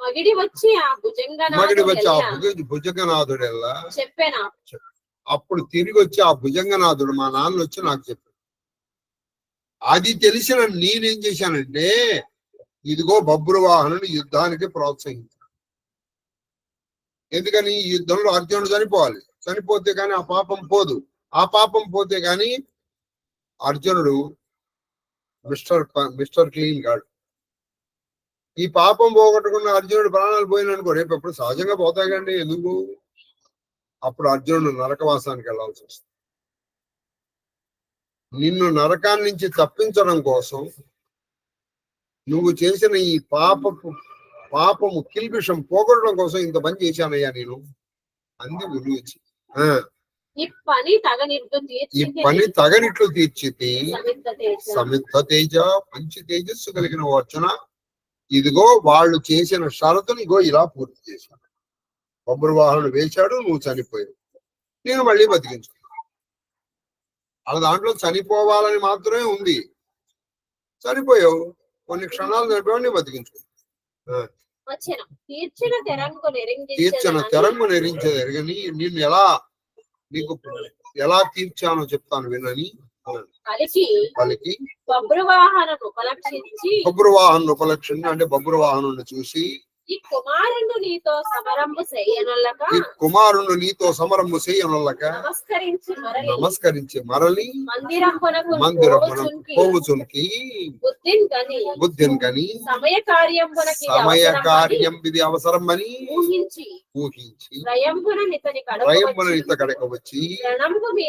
S2: మగిడి వచ్చి ఆ
S1: భుజంగనాథుడెల్లా అప్పుడు తిరిగి వచ్చి ఆ భుజంగనాథుడు మా నాన్న వచ్చి నాకు చెప్పాడు. అది తెలిసిన నేనేం చేశానంటే, ఇదిగో బభ్రువాహనుని యుద్ధానికి ప్రోత్సహించాను. ఎందుకని ఈ యుద్ధంలో అర్జునుడు చనిపోవాలి, చనిపోతే కానీ ఆ పాపం పోదు. ఆ పాపం పోతే కానీ అర్జునుడు మిస్టర్ క్లీన్ గాడు. ఈ పాపం పోగొట్టుకున్న అర్జునుడు ప్రాణాలు పోయిననుకో రేపు ఎప్పుడు సహజంగా పోతాయి కండి. ఎందుకు? అప్పుడు అర్జునుడు నరకవాసానికి వెళ్లాల్సి వస్తుంది. నిన్ను నరకాన్ని నుంచి తప్పించడం కోసం నువ్వు చేసిన ఈ పాపము కిల్బిషం పోగొట్టడం కోసం ఇంత పని చేశానయ్యా నేను అంది ఉలూచి. ఈ పని తగనిట్లు తీర్చితే సమిత్త తేజ, మంచి తేజస్సు కలిగిన వచ్చున ఇదిగో వాళ్ళు చేసిన షరతుని ఇగో ఇలా పూర్తి చేశాను. బభ్రువాహనుడు వేశాడు, నువ్వు చనిపోయావు, నేను మళ్ళీ బతికించు. అలా దాంట్లో చనిపోవాలని మాత్రమే ఉంది. చనిపోయావు, కొన్ని క్షణాలు చనిపోయావు, బతికించు. తీర్చిన తెరంగు నెరించేది నిన్ను నీకు ఎలా తీర్చానో చెప్తాను వినని పలికి బభ్రువాహనుడు ఉపలక్షించి అంటే బభ్రువాహనుడిని చూసి
S2: ఈ కుమారుడు నీతో
S1: సమరము చేయనొల్లక నమస్కరించి మరలి మందిరమునకు పోవుచునికి బుద్ధిని కని సమయ కార్యం ఇది అవసరం అని ఊహించి రయంబున ఇత కడక వచ్చి రణంబు మీ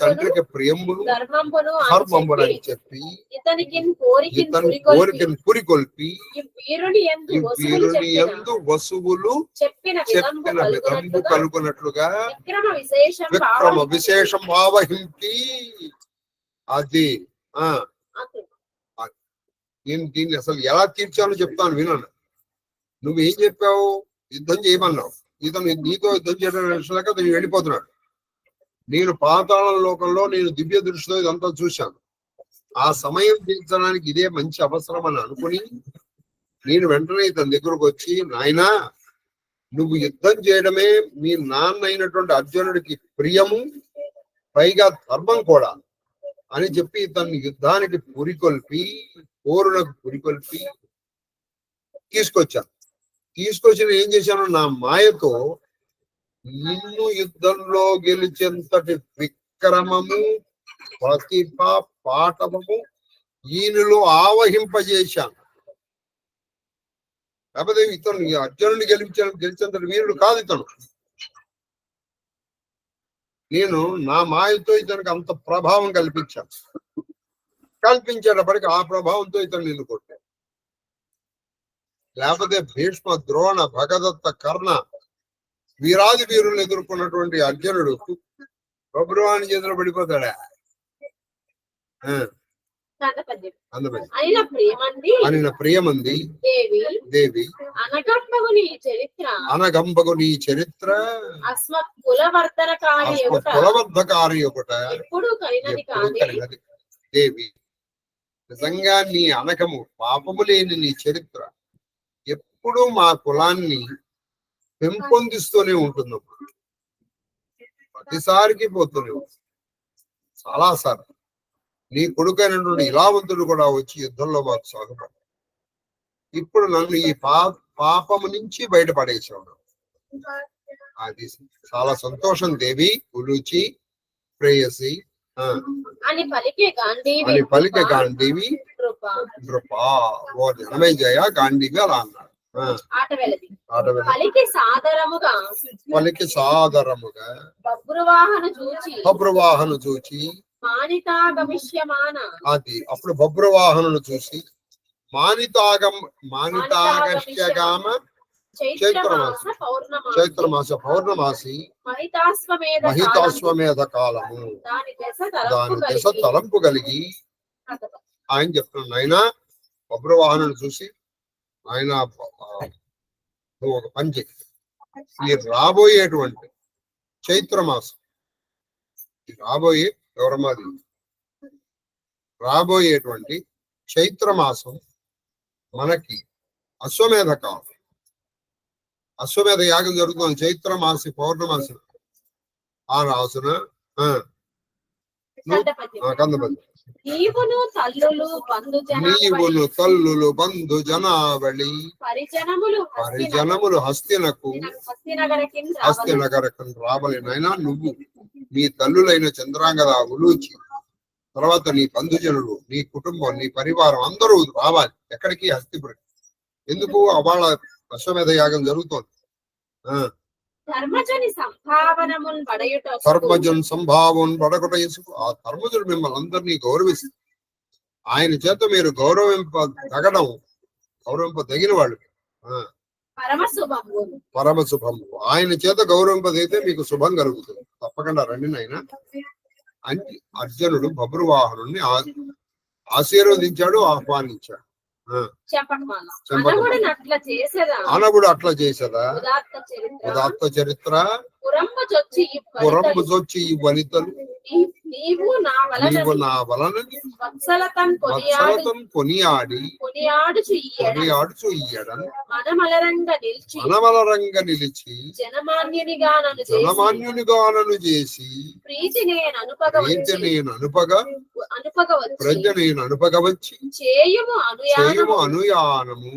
S1: తండ్రికి ప్రియంబును ధర్మంబునని చెప్పి ఇతనికి కోరికను పురికొల్పి వీరుని యందు వసువులు చెప్పిన విధంబు కలుగునట్లుగా విక్రమ విశేషం ఆవహించి అది నేను దీన్ని అసలు ఎలా తీర్చాలో చెప్తాను వినను. నువ్వేం చెప్పావు? యుద్ధం చేయమన్నావు. నీతో యుద్ధం చేయడం విషయంలో అతను వెళ్ళిపోతున్నాడు. నేను పాతాళ లోకంలో నేను దివ్య దృష్టితో ఇదంతా చూశాను. ఆ సమయం తీర్చడానికి ఇదే మంచి అవసరం అని అనుకుని నేను వెంటనే ఇతని దగ్గరకు వచ్చి, నాయనా నువ్వు యుద్ధం చేయడమే మీ నాన్న అయినటువంటి అర్జునుడికి ప్రియము, పైగా ధర్మం కూడా అని చెప్పి ఇతన్ని యుద్ధానికి పోరులకు పురికొల్పి తీసుకొచ్చి ఏం చేశాను, నా మాయతో నిన్ను యుద్ధంలో గెలిచేంతటి విక్రమము ప్రతిభ పాఠము ఈయనలో ఆవహింపజేశాను. లేకపోతే ఇతను అర్జునుడిని గెలిచేంతటి వీరుడు కాదు ఇతను. నేను నా మాయతో ఇతనికి అంత ప్రభావం కల్పించేటప్పటికి ఆ ప్రభావంతో ఇతను నిన్ను కొట్టాను. లేకపోతే భీష్మ, ద్రోణ, భగదత్త, కర్ణ వీరాది వీరులు ఎదుర్కొన్నటువంటి అర్జునుడు బభ్రువాహనుని చేతిలో పడిపోతాడా? అనిన ప్రియమంది దేవి అనగంబగు నీ చరిత్ర కులవర్ధకారి ఒకట దేవి. నిజంగా నీ అనకము పాపము లేని నీ చరిత్ర ఎప్పుడూ మా కులాన్ని పెంపొందిస్తూనే ఉంటుంది. ప్రతిసారికి పోతూనే ఉంటుంది. చాలాసార్లు నీ కొడుకైనటువంటి ఇలావంతుడు కూడా వచ్చి యుద్ధంలో మాకు సాగుపడ్డాడు. ఇప్పుడు నన్ను ఈ పాపము నుంచి బయటపడేసాడు. అది చాలా సంతోషం దేవి ఉలూచి ప్రేయసి
S2: అని
S1: పలికే గాంధీవి నృపా ఓ జనమేజయ గాంధీవి అలా అన్నాడు.
S2: పలికి
S1: సాదరముగా బబ్రువాహను చూచి అది అప్పుడు బబ్రువాహను చూసి మానితాగమ్యగామ చైత్రమాస పౌర్ణమాసి మహితాశ్వమేధ కాలము దాని దశ తలంపు కలిగి ఆయన చెప్తున్నాడు. ఆయన బబ్రువాహను చూసి ఆయన ఒక పని చేయి, ఈ రాబోయేటువంటి చైత్రమాసం రాబోయేటువంటి చైత్రమాసం మనకి అశ్వమేధ కాలం. అశ్వమేధ యాగం జరుగుతుంది చైత్రమాసి పౌర్ణమాసి. ఆ రాసున కందపల్లి నీవును తల్లులు బంధు జనావళి పరిజనములు హస్తినగరకు రావలి. నైనా నువ్వు నీ తల్లులైన చంద్రాంగద ఉలూచి తర్వాత నీ బంధుజనులు నీ కుటుంబం నీ పరివారం అందరూ రావాలి. ఎక్కడికి? హస్తిపురం. ఎందుకు? వాళ్ళ అశ్వమేధ యాగం జరుగుతోంది.
S2: ధర్మజన్
S1: సంభావం పడకుట ఇసుకు. ఆ ధర్మజుడు మిమ్మల్ని అందరినీ గౌరవిస్తారు. ఆయన చేత మీరు గౌరవింపదగిన వాళ్ళు. పరమ శుభము. ఆయన చేత గౌరవింపదైతే మీకు శుభం కలుగుతుంది. తప్పకుండా రండి నాయన అని అర్జునుడు బబ్రువాహనుడిని ఆశీర్వదించాడు, ఆహ్వానించాడు. అనగుడు అట్లా చేసేదా ఉదాత్త చరిత్ర పురంబుజొచ్చి ఈ వనితలు నీవు నా వలన కొనియాడి కొనియాడుచు ఇయ్యడను మనమలరంగ నిలిచి జనమాన్యునిగానను చేసి ప్రీతి నేను అనుపగ వచ్చి చేయుము అనుయానము.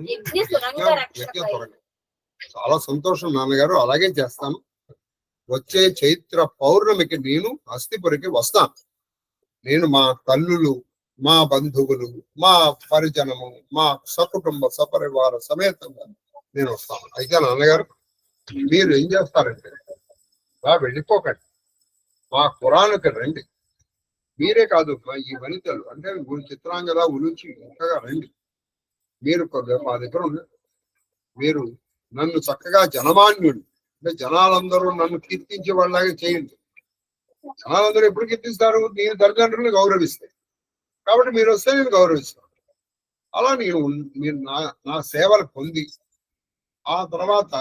S1: చాలా సంతోషం నాన్నగారు, అలాగే చేస్తాను. వచ్చే చైత్ర పౌర్ణమికి నేను హస్తిపురికి వస్తాను. నేను మా తల్లులు, మా బంధువులు, మా పరిజనము, మా సకుటుంబ సపరివార సమేతంగా నేను వస్తాను. అయితే నాన్నగారు మీరు ఏం చేస్తారంటే వెళ్ళిపోకండి, మా పురాణకి రండి. మీరే కాదు ఈ వనితలు అంటే చిత్రాంగద ఉలూచి చక్కగా రండి. మీరు మా దగ్గర ఉండండి. మీరు నన్ను చక్కగా జనమాన్యుడు అంటే జనాలందరూ నన్ను కీర్తించే వాళ్ళలాగా చేయండి. జనాలందరూ ఎప్పుడు కీర్తిస్తారు? నేను తల్లిదండ్రులను గౌరవిస్తాను కాబట్టి మీరు వస్తే నేను గౌరవిస్తాను. అలా మీరు నా సేవలు పొంది ఆ తర్వాత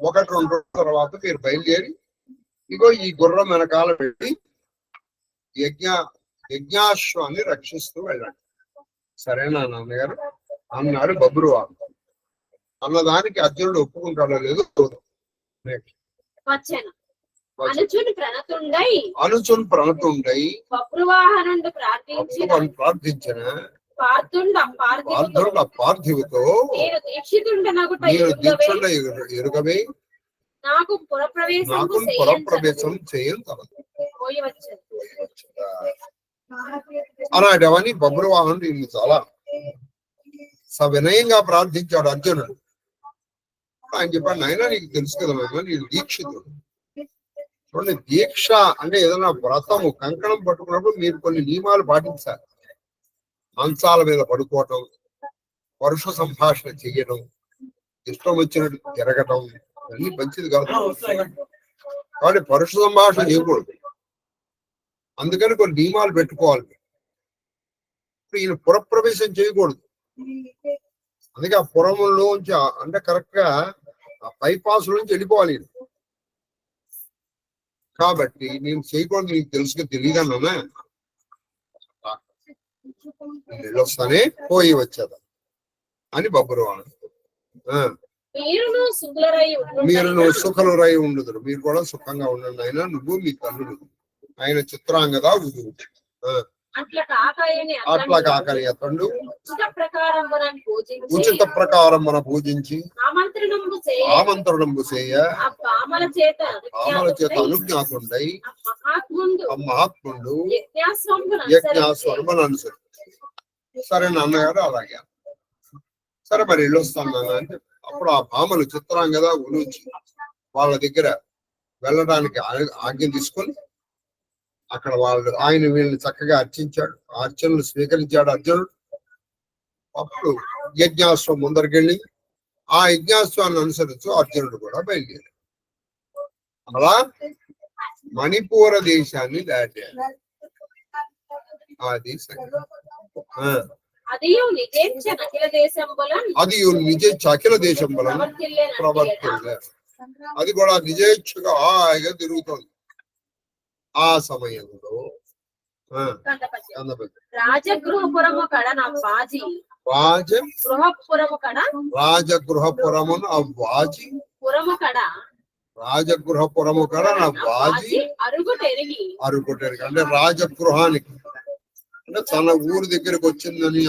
S1: 1-2 రోజుల తర్వాత మీరు బయలుదేరి ఇగో ఈ గుర్రం వెనకాల పెట్టి యజ్ఞాశ్వాన్ని రక్షిస్తూ వెళ్ళండి. సరేనా నాన్నగారు అన్నాడు బబ్రువాహను. అన్నదానికి అర్జునుడు ఒప్పుకుంటాడో లేదో అనుచున్ ప్రణతుండై ప్రార్థించిన పార్థివుతో నేను దీక్షుండ ఎరుగవే నాకు పురప్రవేశం చేయను అలాంటివన్నీ బబ్రువాహనుడు ఇల్లు చాలా సవినయంగా ప్రార్థించాడు అర్జునుడు. ఆయన చెప్పాడు, నాయన నీకు తెలుసు కదా నాయన నేను దీక్షితుడు. చూడండి, దీక్ష అంటే ఏదైనా వ్రతము కంకణం పట్టుకున్నప్పుడు మీరు కొన్ని నియమాలు పాటించాలి. మంచాల మీద పడుకోవటం, పరుష సంభాషణ చెయ్యడం, ఇష్టం వచ్చినట్టు తిరగటం అన్ని మంచిది కాదు. కాబట్టి పరుష సంభాషణ చేయకూడదు. అందుకని కొన్ని నియమాలు పెట్టుకోవాలి. ఈయన పురప్రవేశం చేయకూడదు. అందుకే ఆ పురంలోంచి అంటే కరెక్ట్ గా ఆ బైపాస్ నుంచి వెళ్ళిపోవాలి. కాబట్టి నేను చేయకూడదు, నీకు తెలుసుగా తెలియదన్నా వెళ్ళొస్తానే పోయి వచ్చేదా అని బబ్రువాహనుడు. మీరు సుఖలురై ఉండుదురు, మీరు కూడా సుఖంగా ఉండండి. ఆయన నువ్వు మీ తల్లుడు ఆయన చిత్రాంగద
S2: అట్లా కాకయని
S1: అట్లా కాకని అతడు
S2: ఉచిత ప్రకారములను పూజించి
S1: ఉచిత ప్రకారం మన పూజించి
S2: ఆమంత్రణము చేయ ఆ పామల చేత
S1: అనుజ్ఞాతుండై
S2: మహాత్ముండు
S1: ఆ మహాత్ముడు
S2: యజ్ఞాస్వమును
S1: యజ్ఞాస్వరమును అనుసరి. సరే నాన్నగారు అలాగే. సరే మరి ఇల్లు వస్తాను నాన్న అంటే అప్పుడు ఆ భామలు చిత్రం కదా ఉలిచి వాళ్ళ దగ్గర వెళ్ళడానికి ఆజ్ఞ తీసుకొని అక్కడ వాళ్ళు వీళ్ళని చక్కగా అర్చించాడు. ఆ అర్చనలు స్వీకరించాడు అర్జునుడు. అప్పుడు యజ్ఞాశ్వం ముందరికెళ్ళి ఆ యజ్ఞాశ్వాన్ని అనుసరిస్తూ అర్జునుడు కూడా బయలుదేరాడు. అలా మణిపూర దేశాన్ని దాటాడు. అది
S2: అది
S1: నిజ అఖిల దేశం బలం ప్రవర్తిల్లారు. అది కూడా నిజేచ్ఛగా హాయిగా తిరుగుతుంది. ఆ సమయంలో
S2: రాజగృహపురము కడ నా బాజీ
S1: రాజగృహపురమును ఆ వాజి
S2: పురము కడ
S1: రాజగృహపురము కడ నా వాజి
S2: అరుగుటెరిగి
S1: అంటే రాజగృహానికి అంటే తన ఊరి దగ్గరకు వచ్చిందని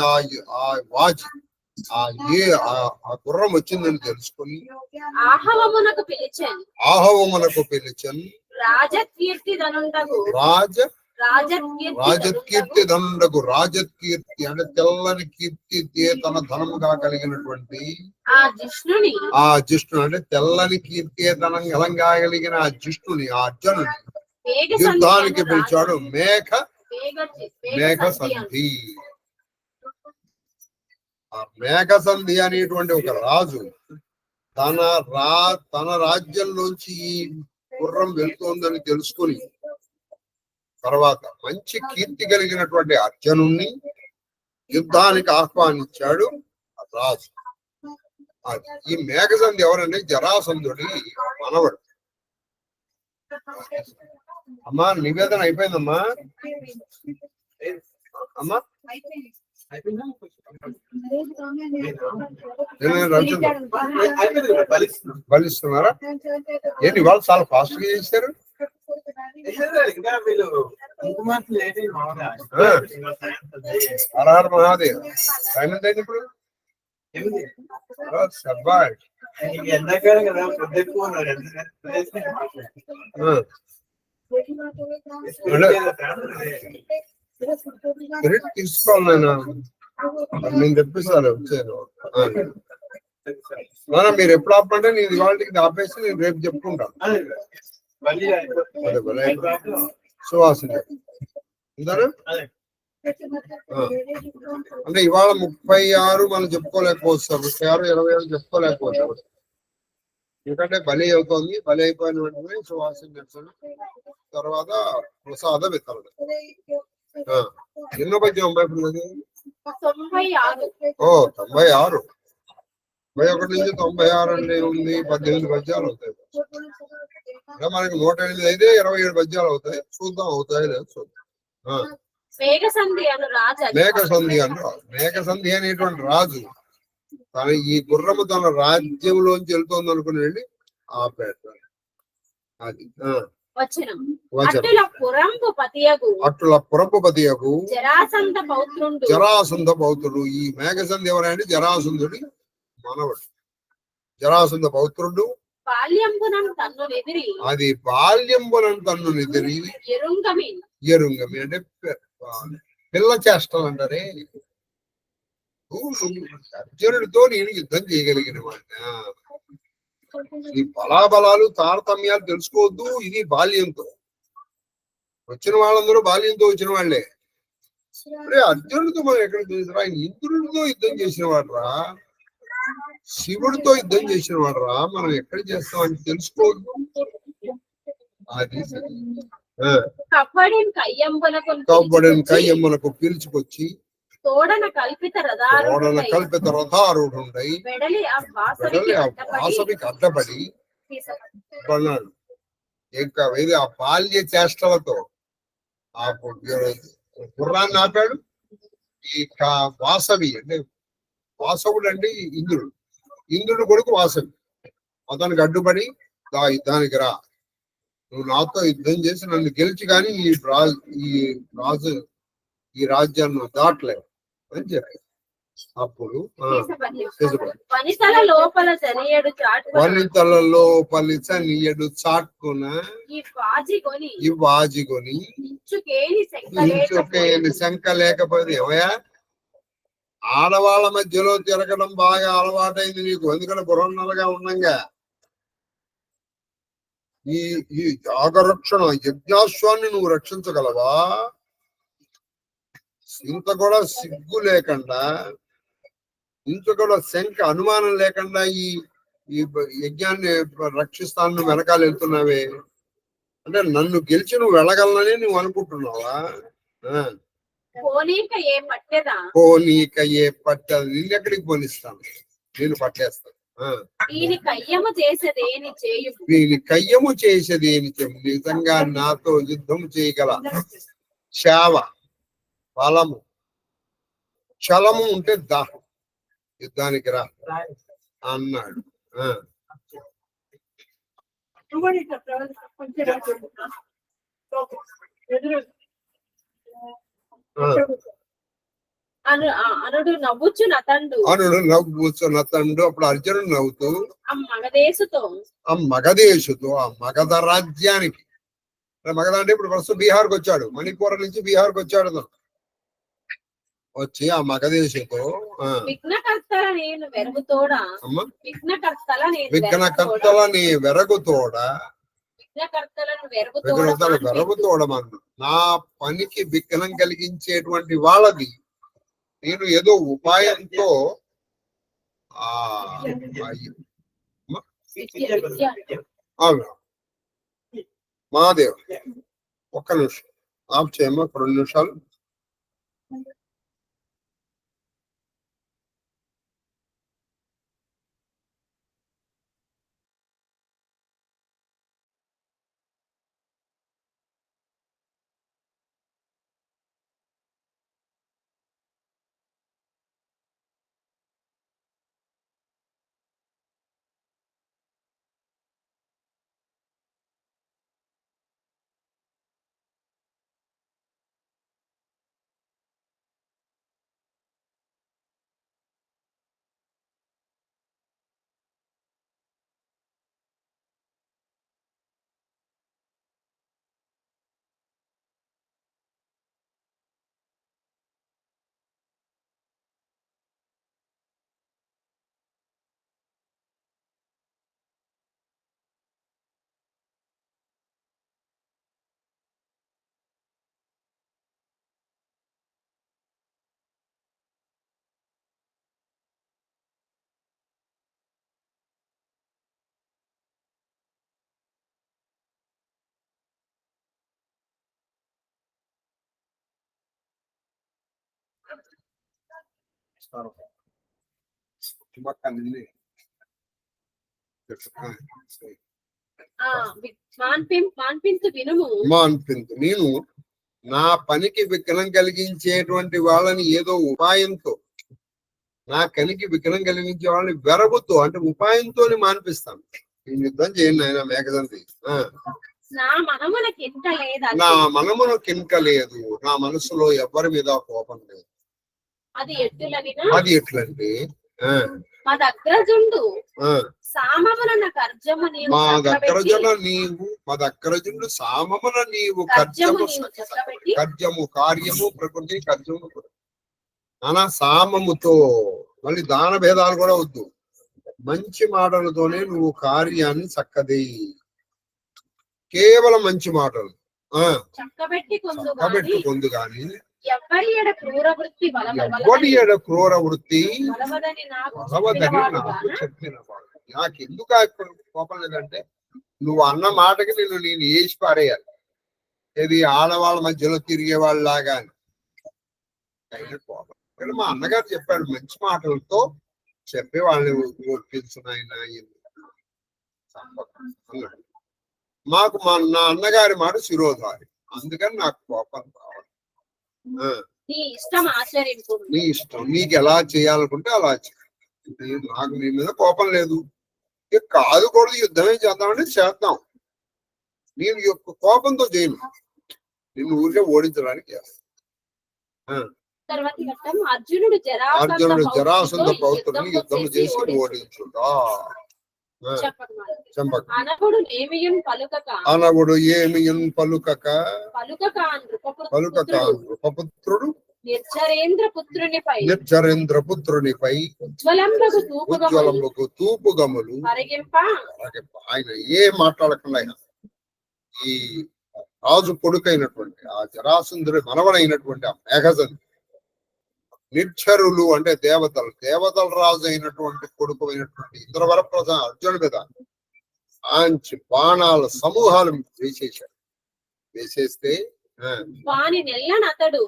S1: ఆ వాజి ఆ గుర్రం వచ్చిందని తెలుసుకొని
S2: ఆహవమునకు
S1: పిలిచాను.
S2: రాజకీర్తి
S1: ధనుండకు రాజకీర్తి అంటే తెల్లని కీర్తి తన ధనముగా కలిగినటువంటి ఆ జిష్ణుని అంటే తెల్లని కీర్తి ధనంగా కలిగిన ఆ జిష్ణుని ఆ అర్జునుని యుద్ధానికి పిలిచాడు. మేఘ సంధి. ఆ మేఘ సంధి అనేటువంటి ఒక రాజు తన రాజ్యంలోంచి ఈ గుర్రం వెళ్తోందని తెలుసుకుని తర్వాత మంచి కీర్తి కలిగినటువంటి అర్జునుణ్ణి యుద్ధానికి ఆహ్వానించాడు రాజు. ఈ మేఘసంధి ఎవరంటే జరాసంధుడి మనవడు. అమ్మా నివేదన అయిపోయిందమ్మా. అమ్మా బలిస్తున్నారా ఏంటి? వాళ్ళు చాలా ఫాస్ట్ గా చేశారు. హర మహాదేవ్. టైం ఎంత అయింది ఇప్పుడు? తీసుకోవాలి నేను తెప్పిస్తాను. మీరు ఎప్పుడు ఆపంటే నేను ఇవాళకి ఆపేసి నేను రేపు చెప్పుకుంటాను. సువాసన అంటే ఇవాళ 36 మనం చెప్పుకోలేకపోతాం. 36, 27 చెప్పుకోలేకపోతాం. ఎందుకంటే బలి అవుతోంది. బలి అయిపోయిన వెంటనే సువాసన చేస్తాను. తర్వాత ప్రసాద వితరణ. ఎన్నో పద్యం భయపడలేదు? 96. 91 నుంచి 96 అంటే ఉంది. 18 పద్యాలు అవుతాయి. మనకి 108 అయితే 27 పద్యాలు అవుతాయి. చూద్దాం అవుతాయి లేదు చూద్దాం. మేఘసంధి అనేటువంటి రాజు తన ఈ గుర్రము తన రాజ్యంలోంచి వెళ్తోంది అనుకుని వెళ్ళి ఆపేట. అది అట్ల పురంపతియగు జరాసంధ పౌత్రుడు. ఈ మేఘసంధి ఎవరంటే జరాసంధుడి మనవడు. జరాసంధ పౌత్రుడు. అది బాల్యంబునం తన్ను నిదిరి ఎరుంగమి అంటే పిల్ల చేష్టలు అంటారే. అర్జునుడితో నేను యుద్ధం చేయగలిగిన వాడినా. ఈ బలాబలాలు తారతమ్యాలు తెలుసుకోవద్దు. ఇది బాల్యంతో వచ్చిన వాళ్ళందరూ బాల్యంతో వచ్చిన వాళ్ళే. అర్జునుడితో మనం ఎక్కడ చూసిరా? ఆయన ఇంద్రుడితో యుద్ధం చేసిన వాడరా, శివుడితో యుద్ధం చేసిన వాడరా. మనం ఎక్కడ చేస్తామని తెలుసుకోవద్దు. అది కయ్యమ్మలకు పిలుచుకొచ్చి తోడన కల్పిత రథారూఢుండై వాసవికి అడ్డపడి కొన్నాడు. ఇంకా ఇది ఆ బాల్య చేష్టలతో ఆ గుర్రాన్ని ఆపాడు. ఈ వాసవి అంటే వాసవుడు అంటే ఇంద్రుడు కొడుకు వాసవి. అతనికి అడ్డుపడి యుద్ధానికి రా, నువ్వు నాతో యుద్ధం చేసి నన్ను గెలిచి కానీ ఈ రాజు ఈ రాజ్యాన్ని నువ్వు దాటలేవు అని చెప్పారు. అప్పుడు
S2: వనితల లోపల
S1: నీయడు చాటుకున ఈ వాజిగొని ఇంచుకేని శంక లేకపోతే ఏమయ్యా, ఆడవాళ్ళ మధ్యలో తిరగడం బాగా అలవాటైంది నీకు, ఎందుకంటే బుర్రన్నరగా ఉన్నాగా. ఈ యాగరక్షణ యజ్ఞాశ్వాన్ని నువ్వు రక్షించగలవా? ఇంత కూడా సిగ్గు లేకుండా, ఇంత కూడా శంక అనుమానం లేకుండా ఈ యజ్ఞాన్ని రక్షిస్తాను నువ్వు వెనకాల వెళ్తున్నావే అంటే నన్ను గెలిచి నువ్వు వెళ్ళగలనని నువ్వు అనుకుంటున్నావా? పోనీక ఏ పట్టదు, నిన్నెక్కడికి పోనిస్తాను, నేను పట్టేస్తాను.
S2: దీని కయ్యము చేసేదేని
S1: నిజంగా నాతో యుద్ధం చేయగల శావ బలము చలము ఉంటే దాహం యుద్ధానికి రా అన్నాడు.
S2: అనుడు నవ్వుచు నతండు
S1: అప్పుడు అర్జునుడు నవ్వుతూ
S2: ఆ
S1: మగధ రాజ్యానికి, మగధ అంటే ఇప్పుడు ప్రస్తుతం బీహార్కి వచ్చాడు, మణిపూర్ నుంచి బీహార్కి వచ్చాడు. వచ్చి ఆ మగధేశంతో
S2: విఘ్నకర్తల
S1: వెరగుతోడమన్ను నా పనికి విఘ్నం కలిగించేటువంటి వాళ్ళది నేను ఏదో ఉపాయంతో మహాదేవ్ ఒక్క నిమిషం ఆఫ్ చేయమ్మా, 2 నిమిషాలు. నేను నా పనికి విఘ్నం కలిగించేటువంటి వాళ్ళని ఏదో ఉపాయంతో, నా కనికి విఘ్నం కలిగించే వాళ్ళని వెరగుతో అంటే ఉపాయంతో మాన్పిస్తాను. నేను యుద్ధం చేయండి ఆయన మేఘదంతి.
S2: నా
S1: మనమున కింక లేదు, నా మనసులో ఎవరి మీద కోపం లేదు.
S2: అది
S1: ఎట్లంటే
S2: మా
S1: దగ్గరజుండు సామమున నీవు కర్జము కార్యము ప్రకృతి కర్జము నానా సామముతో, మళ్ళీ దాన భేదాలు కూడా వద్దు, మంచి మాటలతోనే నువ్వు కార్యాన్ని చక్కది, కేవలం మంచి మాటలు చక్కబెట్టి పొందు గాని
S2: ఎవ్వడి ఎడ
S1: క్రూర వృత్తి బలవదని నాకు చెప్పిన వాడు. నాకెందుకు కోపం లేదంటే నువ్వు అన్న మాటకి నేను వేసి పారేయాలి, ఇది ఆడవాళ్ళ మధ్యలో తిరిగే వాళ్ళలాగా అని. కోపం మా అన్నగారు చెప్పాడు, మంచి మాటలతో చెప్పే వాళ్ళని ఒప్పించున్నాయన అన్నాడు. మాకు నా అన్నగారి మాట శిరోధారి, అందుకని నాకు కోపం రావాలి. నీ ఇష్టం, నీకు ఎలా చేయాలనుకుంటే అలా చేయాలి, నాకు నీ మీద కోపం లేదు. ఇక కాదు కూడా యుద్ధమే చేద్దామంటే చేద్దాం, నేను కోపంతో చేయను, నిన్ను ఊరికే ఓడించడానికి చేస్తాను. ఆ,
S2: తర్వాత ఘట్టం అర్జునుడు
S1: అర్జునుడు జరాసంధ
S2: జరాసంధ
S1: పౌత్రుని యుద్ధము చేసి ఓడించుడా. చంపక
S2: అనవుడు ఏమియున్ పలుకక
S1: అనవుడు ఏమియున్ పలుకక
S2: పలుకక
S1: నృపపుత్రుడు
S2: నిర్జరేంద్ర పుత్రునిపై
S1: నిర్జరేంద్ర పుత్రునిపై ఉజ్వలంబకు తూపుగములు
S2: పరిగింప
S1: ఆయన ఏం మాట్లాడకుండా ఆయన ఈ రాజు కొడుకైనటువంటి ఆ జరాసంధుడి మనవడైనటువంటి ఆ మేఘజంతు నిర్జరులు అంటే దేవతలు, దేవతల రాజు అయినటువంటి కొడుకు అయినటువంటి ఇంద్రవరప్రసాద అర్జునుడి మీద ఆంచి బాణాల సమూహాలు వేసేశాడు. వేసేస్తే
S2: వాని నెల్లనతడు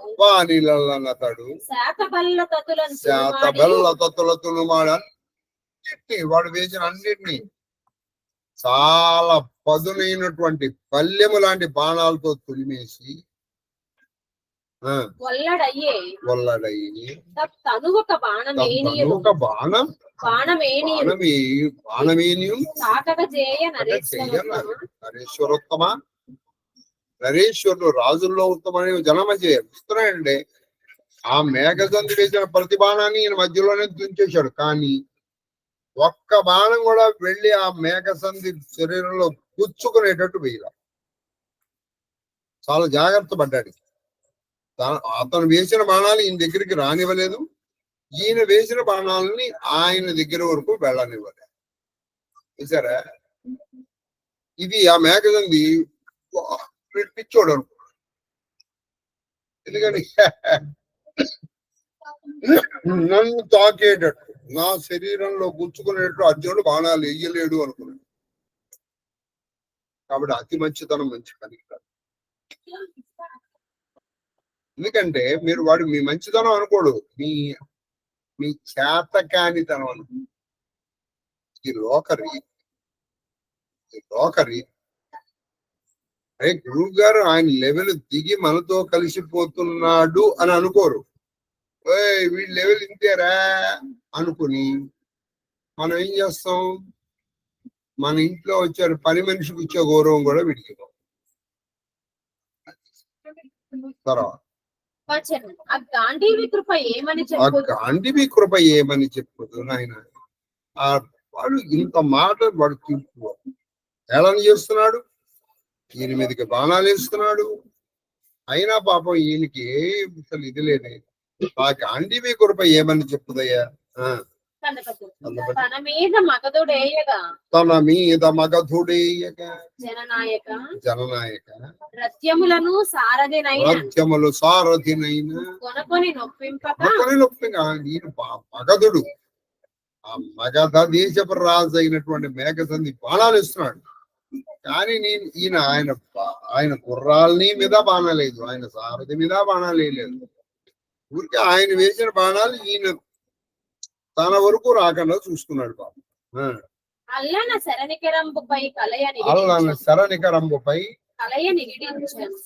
S1: శాతబల్ల తతులతులు అన్నిటినీ వాడు వేసిన అన్నిటినీ చాలా పదునైనటువంటి పల్లెము లాంటి బాణాలతో తులిమేసి వల్లడయ్యి
S2: తనువొక
S1: బాణమేనియు నరేశ్వరోత్తమ, నరేశ్వరుడు రాజుల్లో ఉత్తమని జనమ చేస్తున్నాయండి. ఆ మేఘజంతు వేసిన ప్రతి బాణాన్ని ఈయన మధ్యలోనే తుంచేశాడు. కానీ ఒక్క బాణం కూడా వెళ్ళి ఆ మేఘసంధి శరీరంలో పుచ్చుకునేటట్టు వేయాల. చాలా జాగ్రత్త పడ్డాడు. అతను వేసిన బాణాలు ఈయన దగ్గరికి రానివ్వలేదు, ఈయన వేసిన బాణాలని ఆయన దగ్గర వరకు వెళ్ళనివ్వలేదు. చూసారా, ఇది ఆ మేఘజంధి పిచ్చోడు అనుకో. ఎందుకని నన్ను తాకేటట్టు నా శరీరంలో గుచ్చుకునేటట్టు అర్జునుడు బాణాలు వేయలేడు అనుకున్నాడు. కాబట్టి అతి మంచితనం మంచి పని కాదు. ఎందుకంటే మీరు వాడు మీ మంచితనం అనుకోడు, మీ చేతకానితనం అనుకో. ఈ లోకరి అరే గురువు గారు ఆయన లెవెల్ దిగి మనతో కలిసిపోతున్నాడు అని అనుకోరు. వీడి లెవెల్ ఇంతేరా అనుకుని మనం ఏం చేస్తాం, మన ఇంట్లో వచ్చారు పని మనిషికి ఇచ్చే గౌరవం కూడా వీడికి. తర్వాత
S2: ఆ గాంధీవి
S1: కృప ఏమని చెప్పదు నాయన. ఆ వాడు ఇంత మాట వాడు ఏళన చేస్తున్నాడు, ఈయన మీదకి బాణాలు వేస్తున్నాడు. అయినా పాపం ఈయనకి అసలు ఇది లేదే. ఆ గాంధీవి కృప ఏమని చెప్పుదయ్యా.
S2: తన మీద
S1: మగధుడేయగా జననాయక
S2: రథ్యములు
S1: సారథినైన
S2: కొనుకొని నొప్పింపక
S1: ఈయన మగధుడు, ఆ మగధ దేశపు రాజు అయినటువంటి మేఘసంధి బాణాలు ఇస్తున్నాడు. కానీ ఆయన గుర్రాలని మీద బాణాలేదు, ఆయన సారథి మీద బాణాలు వేయలేదు. ఊరికి ఆయన వేసిన బాణాలు ఈయన తన వరకు రాకుండా చూసుకున్నాడు బాబు.
S2: అల్లన శరణికరంబుపై కలయ నిగిడించెను.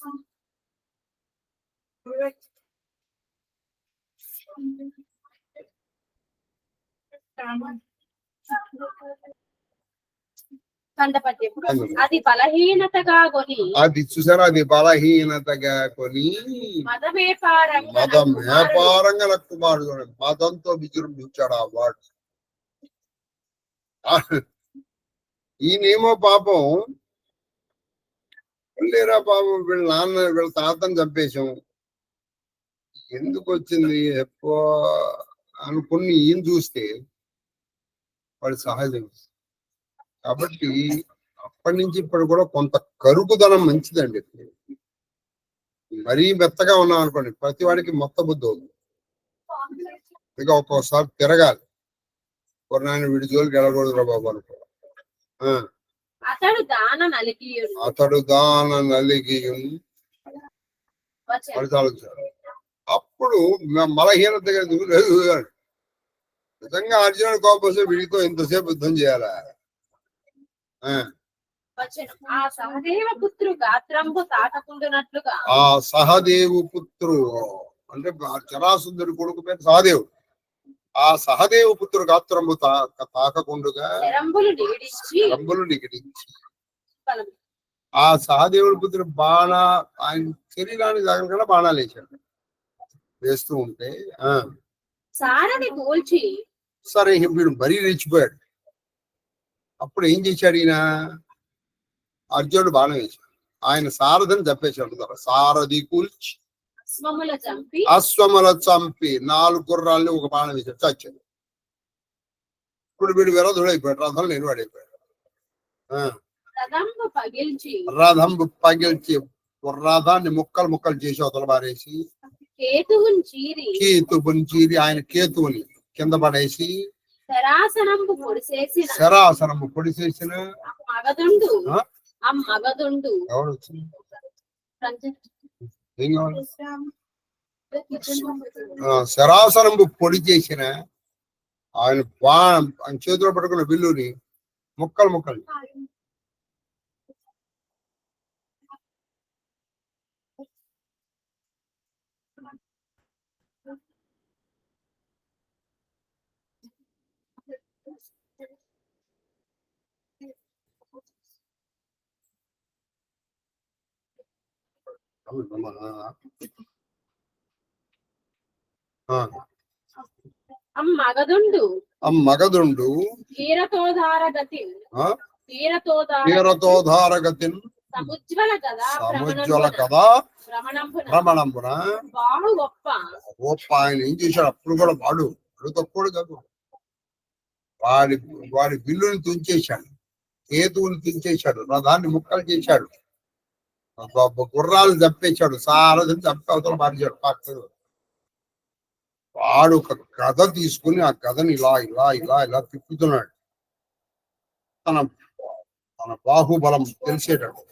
S2: అది బలహీనతగా కొని మదం వ్యాపారంగా
S1: కుమారుడు మదంతో విజృంభించాడు ఆ వాడు. ఈయనేమో పాపం లేరా పాపం వీళ్ళ తాతను చంపేశాం, ఎందుకు వచ్చింది ఎక్కువ అనుకుని ఈయన చూస్తే వాడు సహజం. కాబట్టి అప్పటి నుంచి ఇప్పుడు కూడా కొంత కరుకుదనం మంచిదండి. మరీ మెత్తగా ఉన్నాం అనుకోండి, ప్రతి వాడికి మొత్త బుద్ధి అవుతుంది. ఇక ఒక్కోసారి తిరగాలి, కొన్నాయన వీడి జోలికి వెళ్ళకూడదురా బాబు అనుకో.
S2: అతడు
S1: దాన నలిగి అప్పుడు బలహీనత నిజంగా అర్జునుడు కోపం వస్తే వీడితో ఇంతసేపు యుద్ధం చేయాలా.
S2: ఆ సహదేవ
S1: పుత్రు అంటే జరాసంధుడి కొడుకు పేరు సహదేవుడు. ఆ సహదేవ పుత్రుడు గాత్రంబు తాకకుండుగా రంబులు నిగిడించి ఆ సహదేవుడి పుత్రుడు ఆయన శరీరానికి తగలకుండా బాణాలు వేశాడు. వేస్తూ ఉంటే
S2: సారథి కూల్చి
S1: సరే వీడు మరీ రెచ్చిపోయాడు. అప్పుడు ఏం చేశాడు ఈయన? అర్జునుడు బాణం వేశాడు, ఆయన సారథిని చంపేశాడు. సారథి కూల్చి అశ్వముల చంపి 4 గుర్రాల్ని ఒక బాణం వేశాడు, చచ్చాడు. ఇప్పుడు వీడు విరోధుడు అయిపోయాడు, రథం లేని వాడైపోయాడు. రథంబు పగిల్చి రథాన్ని ముక్కలు ముక్కలు చేసి అవతల పారేసి కేతువుని చీరి ఆయన కేతువుని కింద పడేసి శరాసనము పొడిసేసిన ఎవరు వచ్చింది? ఏం కావాలి? శరాసనము పొడి చేసిన ఆయన ఆయన చేతిలో పట్టుకున్న బిల్లుని ముక్కలు ముక్కలు మగదుండు తీరతోధారగతిన్ సముజ్వల కదా భ్రమణంబున గొప్ప. ఆయన ఏం చేశాడు? అప్పుడు కూడా వాడు తక్కువ కాదు, వాడి బిల్లుని తుంచేశాడు, కేతువుని తుంచేశాడు, రథాన్ని ముక్కలు చేశాడు, గుర్రాలు చంపేశాడు, సారథిని చంపి అవతల మారిచాడు పక్కన. వాడు ఒక గద తీసుకుని ఆ గదని ఇలా ఇలా ఇలా ఇలా తిప్పుతున్నాడు. తన బాహుబలం తెలిసేటట్టు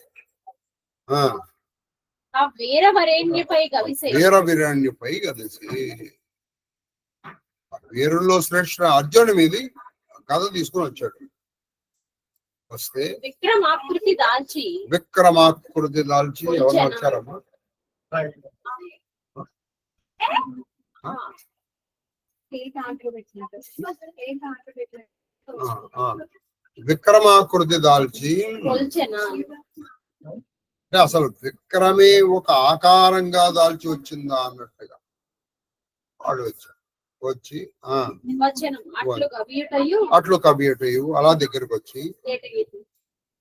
S1: వీరవీరణ్యపై కలిసి వీరుల్లో శ్రేష్ఠ అర్జునుడి మీద కథ తీసుకుని వచ్చాడు. వస్తే విక్రమాకృతి దాల్చి ఎవరు వచ్చారమ్మా? విక్రమాకృతి దాల్చి అసలు విక్రమే ఒక ఆకారంగా దాల్చి వచ్చిందా అన్నట్టుగా వాడు వచ్చాడు. వచ్చి అట్లు కబియటయు అలా దగ్గరకు వచ్చి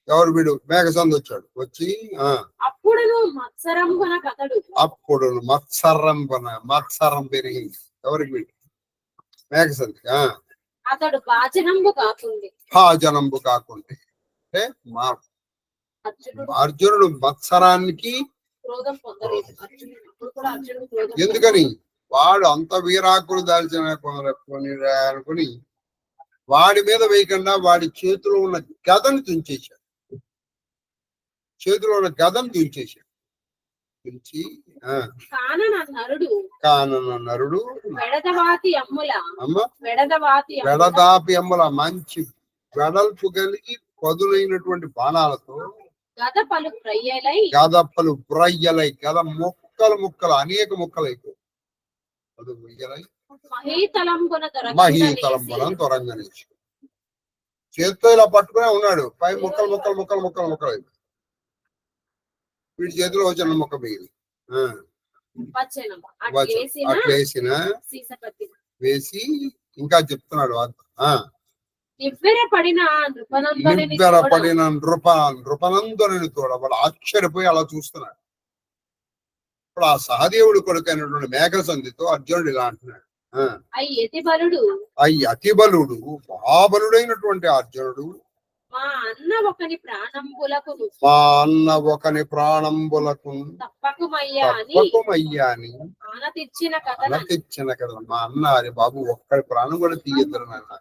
S1: ఎవరు వీడు? మేఘసంధి వచ్చాడు. వచ్చి అప్పుడు మత్సరం పెరిగింది. ఎవరికి? వీడు మేఘసంధి.
S2: అతడు భాజనంబు
S1: కాకుంటే అంటే అర్జునుడు మత్సరానికి ఎందుకని? వాడు అంత వీరాకులు దాల్చిన అనుకుని వాడి మీద వేయకుండా వాడి చేతిలో ఉన్న గదని తుంచేశాడు. తుంచి కానరుడు వెడదాపి అమ్ముల మంచి వెడల్పు కలిగి పదులైనటువంటి బాణాలతో గదపలు ప్రయ్యలై గద ముక్కలు అనేక ముక్కలు అయిపోయి మహీతలంబున తొరంగనేసి చేత్తో ఇలా పట్టుకునే ఉన్నాడు. పై ముక్కలు అయిపోయి వీడి చేతిలో వచ్చిన మొక్క మిగిలి అట్లేసిన వేసి ఇంకా చెప్తున్నాడు.
S2: నివ్వెరపడిన
S1: నృపనందుని తోడ వాడు ఆశ్చర్యపోయి అలా చూస్తున్నాడు. ఇప్పుడు ఆ సహదేవుడు కొడుకైనటువంటి మేఘసంధితో అర్జునుడు ఇలా అంటున్నాడు. అతి బలుడు మహాబలుడైనటువంటి అర్జునుడు
S2: మా అన్న ఒకని ప్రాణంబులకు
S1: తప్పకుమయ్యా అని
S2: తెచ్చిన
S1: కదా. మా అన్న అరే బాబు ఒక్కడి ప్రాణం కూడా తీయద్దు నాన్న.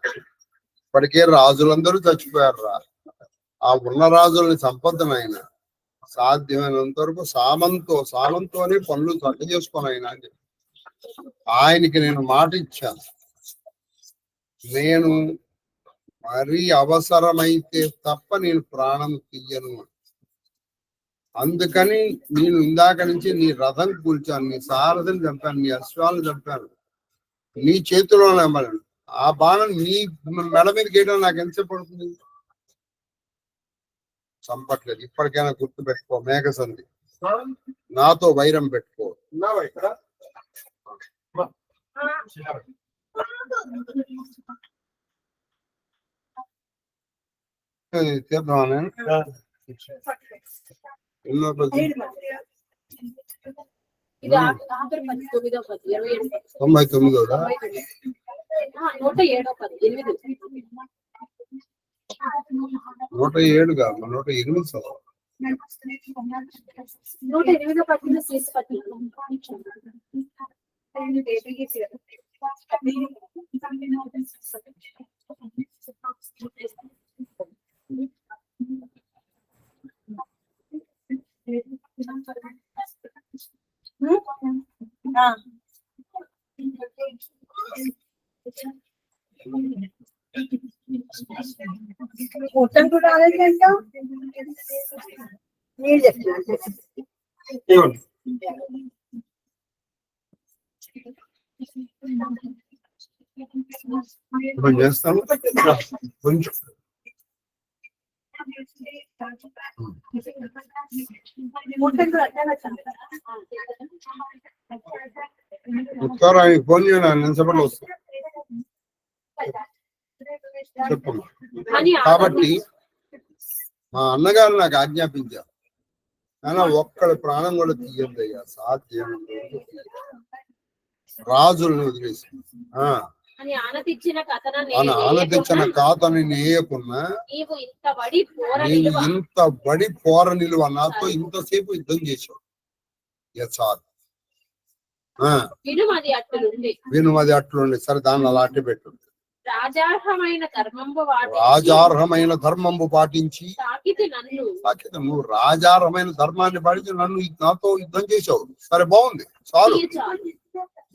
S1: ఇప్పటికే రాజులందరూ చచ్చిపోయారు రా. ఆ ఉన్న రాజుల్ని సంపదను ఆయన సాధ్యమైనంత వరకు సామంతోనే పనులు చట్ట చేసుకొని ఆయన అని చెప్పి ఆయనకి నేను మాట ఇచ్చాను. నేను మరీ అవసరమైతే తప్ప నేను ప్రాణం తీయను. అందుకని నేను ఇందాక నుంచి నీ రథం కూల్చాను, నీ సారథిని చంపాను, నీ అశ్వాలను చంపాను, నీ చేతిలోనే ఆ బాణం నీ మెడ మీద గీయడం నాకు ఎంతసేపు పడుతుంది? చంపట్లేదు. ఇప్పటికైనా గుర్తు పెట్టుకో మేఘసంధి, నాతో వైరం పెట్టుకో. ఎన్నో పద్యం?
S2: ఇది ఆఖరి 19వ పద్యం 28
S1: 99.
S2: 107వ పద్యం 8
S1: 107 కాదు 108 చదవాలి.
S2: 108వ పద్యం శీర్ష పద్యం.
S3: మొత్తం కూడా ఆలోచన మీరు చెప్తున్నారు.
S1: ఇప్పుడు చేస్తాను కొంచెం ఉత్తరానికి ఫోన్ చేయను నిమిషంలో వస్తాను చెప్పమ్మా. కాబట్టి మా అన్నగారు నాకు ఆజ్ఞాపించారు, అయినా ఒక్కడి ప్రాణం కూడా తీయద్దయ్యా, సాధ్యం రాజులను వదిలేసి
S2: అని ఆనతిచ్చిన
S1: ఖాతని నేయకున్నా
S2: నీవు ఇంత
S1: బడి పోర నిలువ నాతో ఇంతసేపు యుద్ధం చేశావు. చాలు వినుమది అట్లుండి సరే దాన్ని అలా అట్టి పెట్టు. రాజార్హమైన ధర్మంబు పాటించి నువ్వు రాజార్హమైన ధర్మాన్ని పాటించి నన్ను నాతో యుద్ధం చేసావు. సరే బాగుంది, చాలు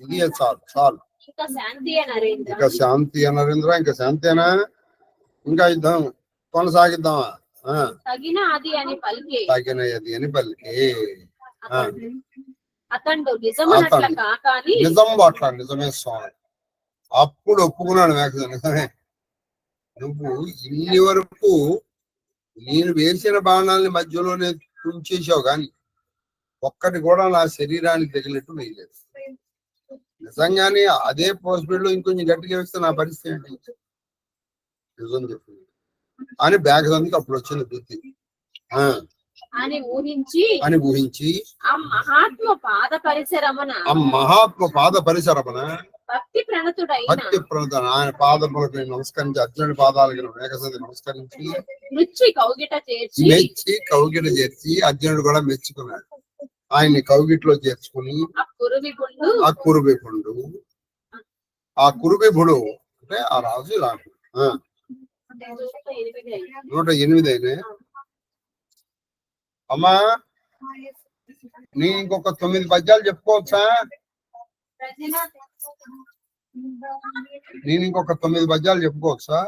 S1: ఇది చాలు చాలు. ఇంకా శాంతి నరేంద్ర, ఇంకా శాంతేనా? ఇంకా యుద్ధం కొనసాగిద్దామా?
S2: తగినది
S1: అని పలికే
S2: నిజం
S1: అట్లా నిజమే స్వామి. అప్పుడు ఒప్పుకున్నాడు నిజమే. నువ్వు ఇన్ని వరకు నేను వేసిన బాణాలని మధ్యలోనే తుంచేసావు, కానీ ఒక్కటి కూడా నా శరీరానికి తగిలినట్టు వేయలేదు. నిజంగానే అదే పోస్పీడ్ లో ఇంకొంచెం గట్టిగా వేస్తే నా పరిస్థితి ఏంటి? నిజం చెప్పింది అని బ్యాగ్ అందుకు అప్పుడు వచ్చింది బుద్ధి
S2: అని
S1: ఊహించి
S2: ఆ మహాత్మ
S1: పాద పరిసరమన
S2: భక్తి
S1: ప్రణతుడు ఆయన పాదములకు నమస్కరించి అర్జునుడి పాదాలకు మేఘసంధి నమస్కరించి
S2: మెచ్చి
S1: కౌగిట చేర్చి అర్జునుడు కూడా మెచ్చుకున్నాడు. ఆయన్ని కౌగిట్లో చేర్చుకుని ఆ కురుబిపుడు అంటే ఆ రాజు ఇలా 108 అయినా. అమ్మా నీ ఇంకొక 9 పద్యాలు చెప్పుకోవచ్చా? నేను ఇంకొక 9 పద్యాలు చెప్పుకోవచ్చా?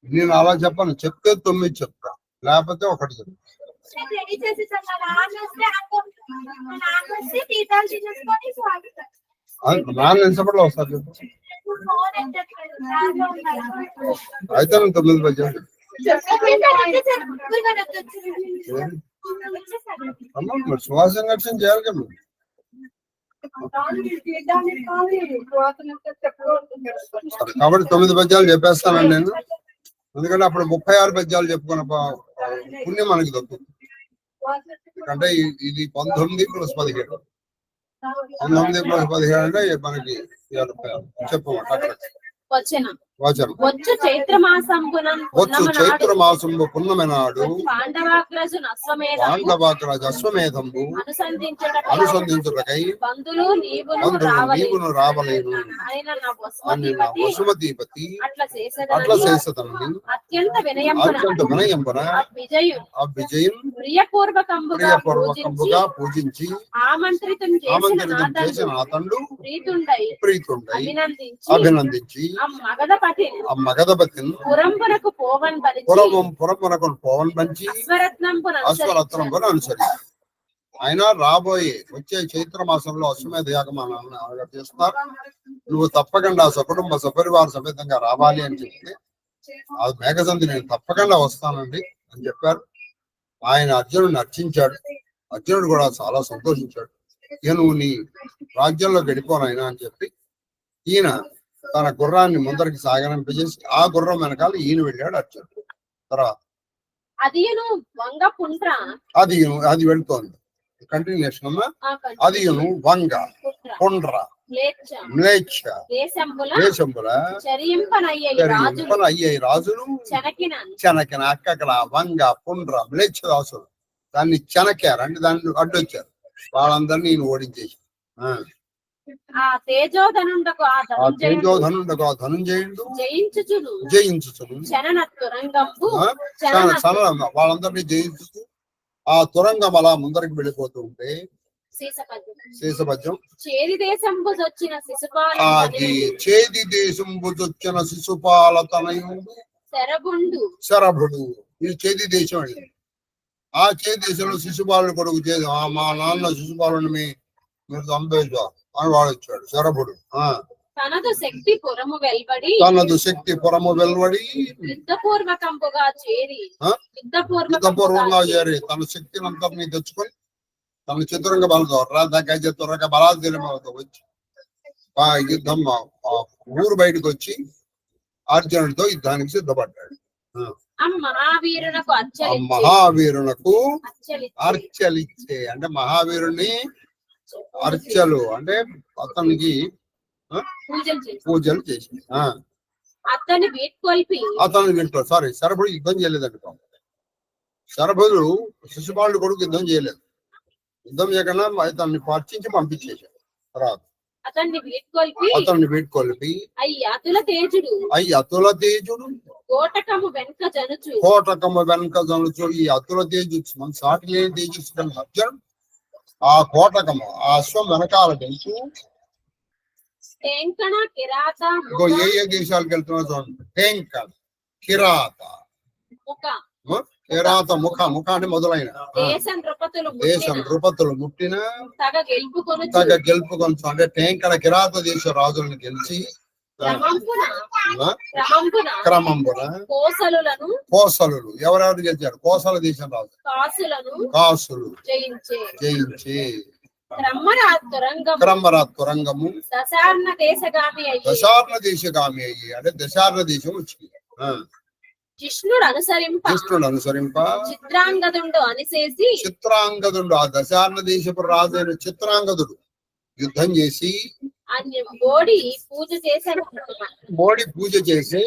S1: నేను అలా చెప్పను, చెప్తే 9 చెప్తా, లేకపోతే 1 చెప్తా. నాన్న ఎంతసేపట్లో వస్తారు చెప్పు. అయితే నేను 9 పద్యాలు అమ్మా మరి సువాస సంఘర్షణ చేయాలి కదా. కాబట్టి 9 పద్యాలు చెప్పేస్తానండి నేను, ఎందుకంటే అప్పుడు 36 పద్యాలు చెప్పుకున్న పుణ్యం మనకి దొరుకుతుంది. ఎందుకంటే ఇది 19 + 17 19 + 17 అంటే మనకి చెప్పమాట.
S2: వచ్చు చైత్ర మాసంబు
S1: పున్నమి నాడు
S2: పాండవాగ్రజు
S1: అశ్వమేధంబు అనుసంధించుటకై
S2: బంధులు
S1: నీవును రావలేను అని నా వసుమతీపతి అట్లా చేసదనండి.
S2: అత్యంత
S1: వినయంబున ఆ విజయం ప్రియపూర్వకంబుగా పూజించి ఆమంత్రితం చేసిన అతడు ప్రీతుండై అభినందించి ఆ మగధపతిని పురంపునకు పోవన్ పంచి అశ్వరత్నంపును అనుసరి. ఆయన వచ్చే చైత్ర మాసంలో అశ్వమేధ యాగం చేస్తున్నారు, నువ్వు తప్పకుండా సకుటుంబ సపరివార సమేతంగా రావాలి అని చెప్తే అది మేఘసంధి నేను తప్పకుండా వస్తానండి అని చెప్పారు. ఆయన అర్జునుడిని అర్చించాడు. అర్జునుడు కూడా చాలా సంతోషించాడు. ఇక నువ్వు నీ రాజ్యంలోకి వెళ్ళిపోనాయన అని చెప్పి ఈయన తన గుర్రాన్ని ముందరికి సాగనంపజేసి ఆ గుర్రం వెనకాల ఈయన వెళ్ళాడు అర్జునుడు. తర్వాత
S2: అదియును వంగ పుండ్ర
S1: అది వెళ్తోంది. కంటిన్యూషన్ అమ్మా. అదియును వంగ పుండ్ర మ్లేచ్ఛ దేశంబుల అయ్యాయి రాజులు చెనకిన అక్కడ వంగ పుండ్ర మ్లేచ్ఛ దాసులు దాన్ని చెనకారు, అంటే దాన్ని అడ్డొచ్చారు. వాళ్ళందరినీ నేను ఓడించేసి
S2: ఆ తేజోధనుండకు
S1: ఆ ధనుంజయుడు జయించుచును వాళ్ళందరినీ జయించుతూ ఆ తురంగం అలా ముందరికి వెళ్ళిపోతూ ఉంటే శేషపద్యం
S2: చేది
S1: దేశంబుజొచ్చిన శిశుపాల తనయుడు శరభుడు. ఇది చేది దేశం అండి. ఆ చేది దేశంలో శిశుపాలుడు కొడుకు చేదు మా నాన్న శిశుపాలుని మీరు చంపేశారు అని వాడు వచ్చాడు శరభుడు.
S2: తనదు శక్తి పురము వెల్వడి యుద్ధపూర్వకంగా చేరి
S1: తన శక్తిని అంతటినీ తెచ్చుకొని తన చతురంగ బలతో చతురంగ బలాలతో వచ్చి ఆ యుద్ధం ఊరు బయటకు వచ్చి అర్జునుడితో యుద్ధానికి సిద్ధపడ్డాడు. మహావీరునకు అర్చలిచ్చే అంటే మహావీరుని అర్చలు అంటే అతనికి పూజలు చేసి
S2: అతని
S1: వీటిలో శరభుడు యుద్ధం చేయలేదండి. శరభుడు శిశుపాలుడు కొడుకు యుద్ధం చేయలేదు. యుద్ధం చేయకుండా అతన్ని పరిచించి పంపించేశాడు. తర్వాత అతన్ని వీడ్కొల్పి అతుల తేజుడు
S2: కోటకము
S1: వెనక జనుచు ఈ అతుల తేజు మన సాటి లేని తేజస్సు అర్జునుడు ఆ కోటకము ఆ అశ్వం వెనకాల తెలుసు ఏ దేశాలకు వెళ్తున్నా చూడండి. టేంకణ కిరాత ముఖ అంటే మొదలైన దేశం నృపతులు ముట్టిన తగ గెలుపుకొని అంటే టేంకణ కిరాత దేశ రాజులను గెలిచి క్రమంబున కోసలు ఎవరెవరు గెలిచారు? కోసల దేశం రాజు కాసులు జయించి తురంగము దశార్ణ దేశగామి అయ్యి అంటే దశార్ణ దేశం వచ్చింది.
S2: కృష్ణుడు అనుసరింప
S1: చిత్రాంగదుడు ఆ దశార్ణ దేశపు రాజు అయిన చిత్రాంగదుడు యుద్ధం చేసి
S2: మోడీ
S1: పూజ చేసి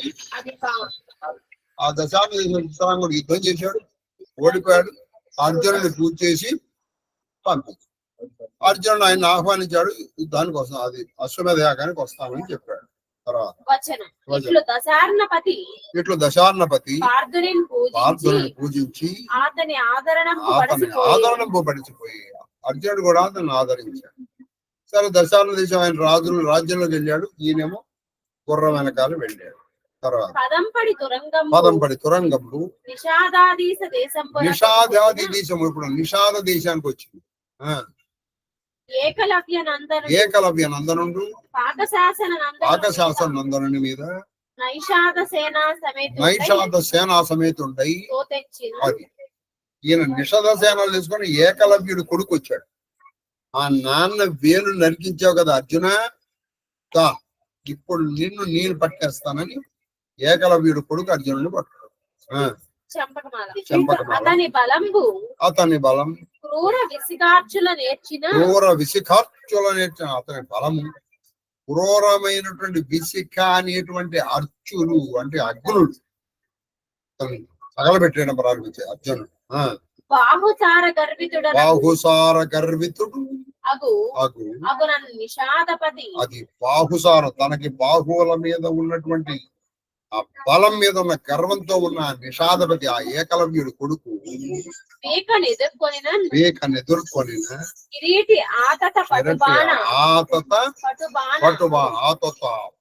S1: ఆ దశార్ణ దేశం చిత్రాంగుడు యుద్ధం చేశాడు, ఓడిపోయాడు. అర్జునుడిని పూజ చేసి పంపించాడు. అర్జునుడు ఆయన ఆహ్వానించాడు యుద్ధానికి వస్తాం, అది అశ్వమేధ యాగానికి వస్తామని చెప్పాడు. తర్వాత ఇట్లు దశార్ణపతి పార్థుని పూజించి
S2: అతని
S1: ఆదరణింపబడిచిపోయి అర్జునుడు కూడా అతన్ని ఆదరించాడు. సరే దశార్ణ దేశం ఆయన రాజ్యంలోకి వెళ్ళాడు. ఈయనేమో గుర్రం వెనకాల వెళ్ళాడు. తర్వాత పదంపడి తురంగంలో నిషాదాది దేశం ఇప్పుడు నిషాద దేశానికి వచ్చింది. ఏకలవ్య నందనుడు పాకశాసన నందనుని మీద నైషాద సేనా సమేతుండై అది ఈయన నిషాద సేనలు తీసుకొని ఏకలవ్యుడు కొడుకు వచ్చాడు. ఆ నాన్న వేలు నరికించావు కదా అర్జున, ఇప్పుడు నేను పట్టేస్తానని ఏకలవ్యుడు కొడుకు అర్జునుడిని పట్టాడు. అతని బలం క్రూర విసిఖార్చుల నేర్చిన అతని బలము క్రూరమైనటువంటి విసిఖ అనేటువంటి అర్చులు అంటే అగ్నులు తగలబెట్టిన ప్రారంభించే అర్జునుడు. బాహుసార గర్వితుడు అది బాహుసార తనకి బాహువుల మీద ఉన్నటువంటి ఆ బలం మీద ఉన్న గర్వంతో ఉన్న నిషాదపతి ఆ ఏకలవ్యుడు కొడుకు ఎదుర్కొని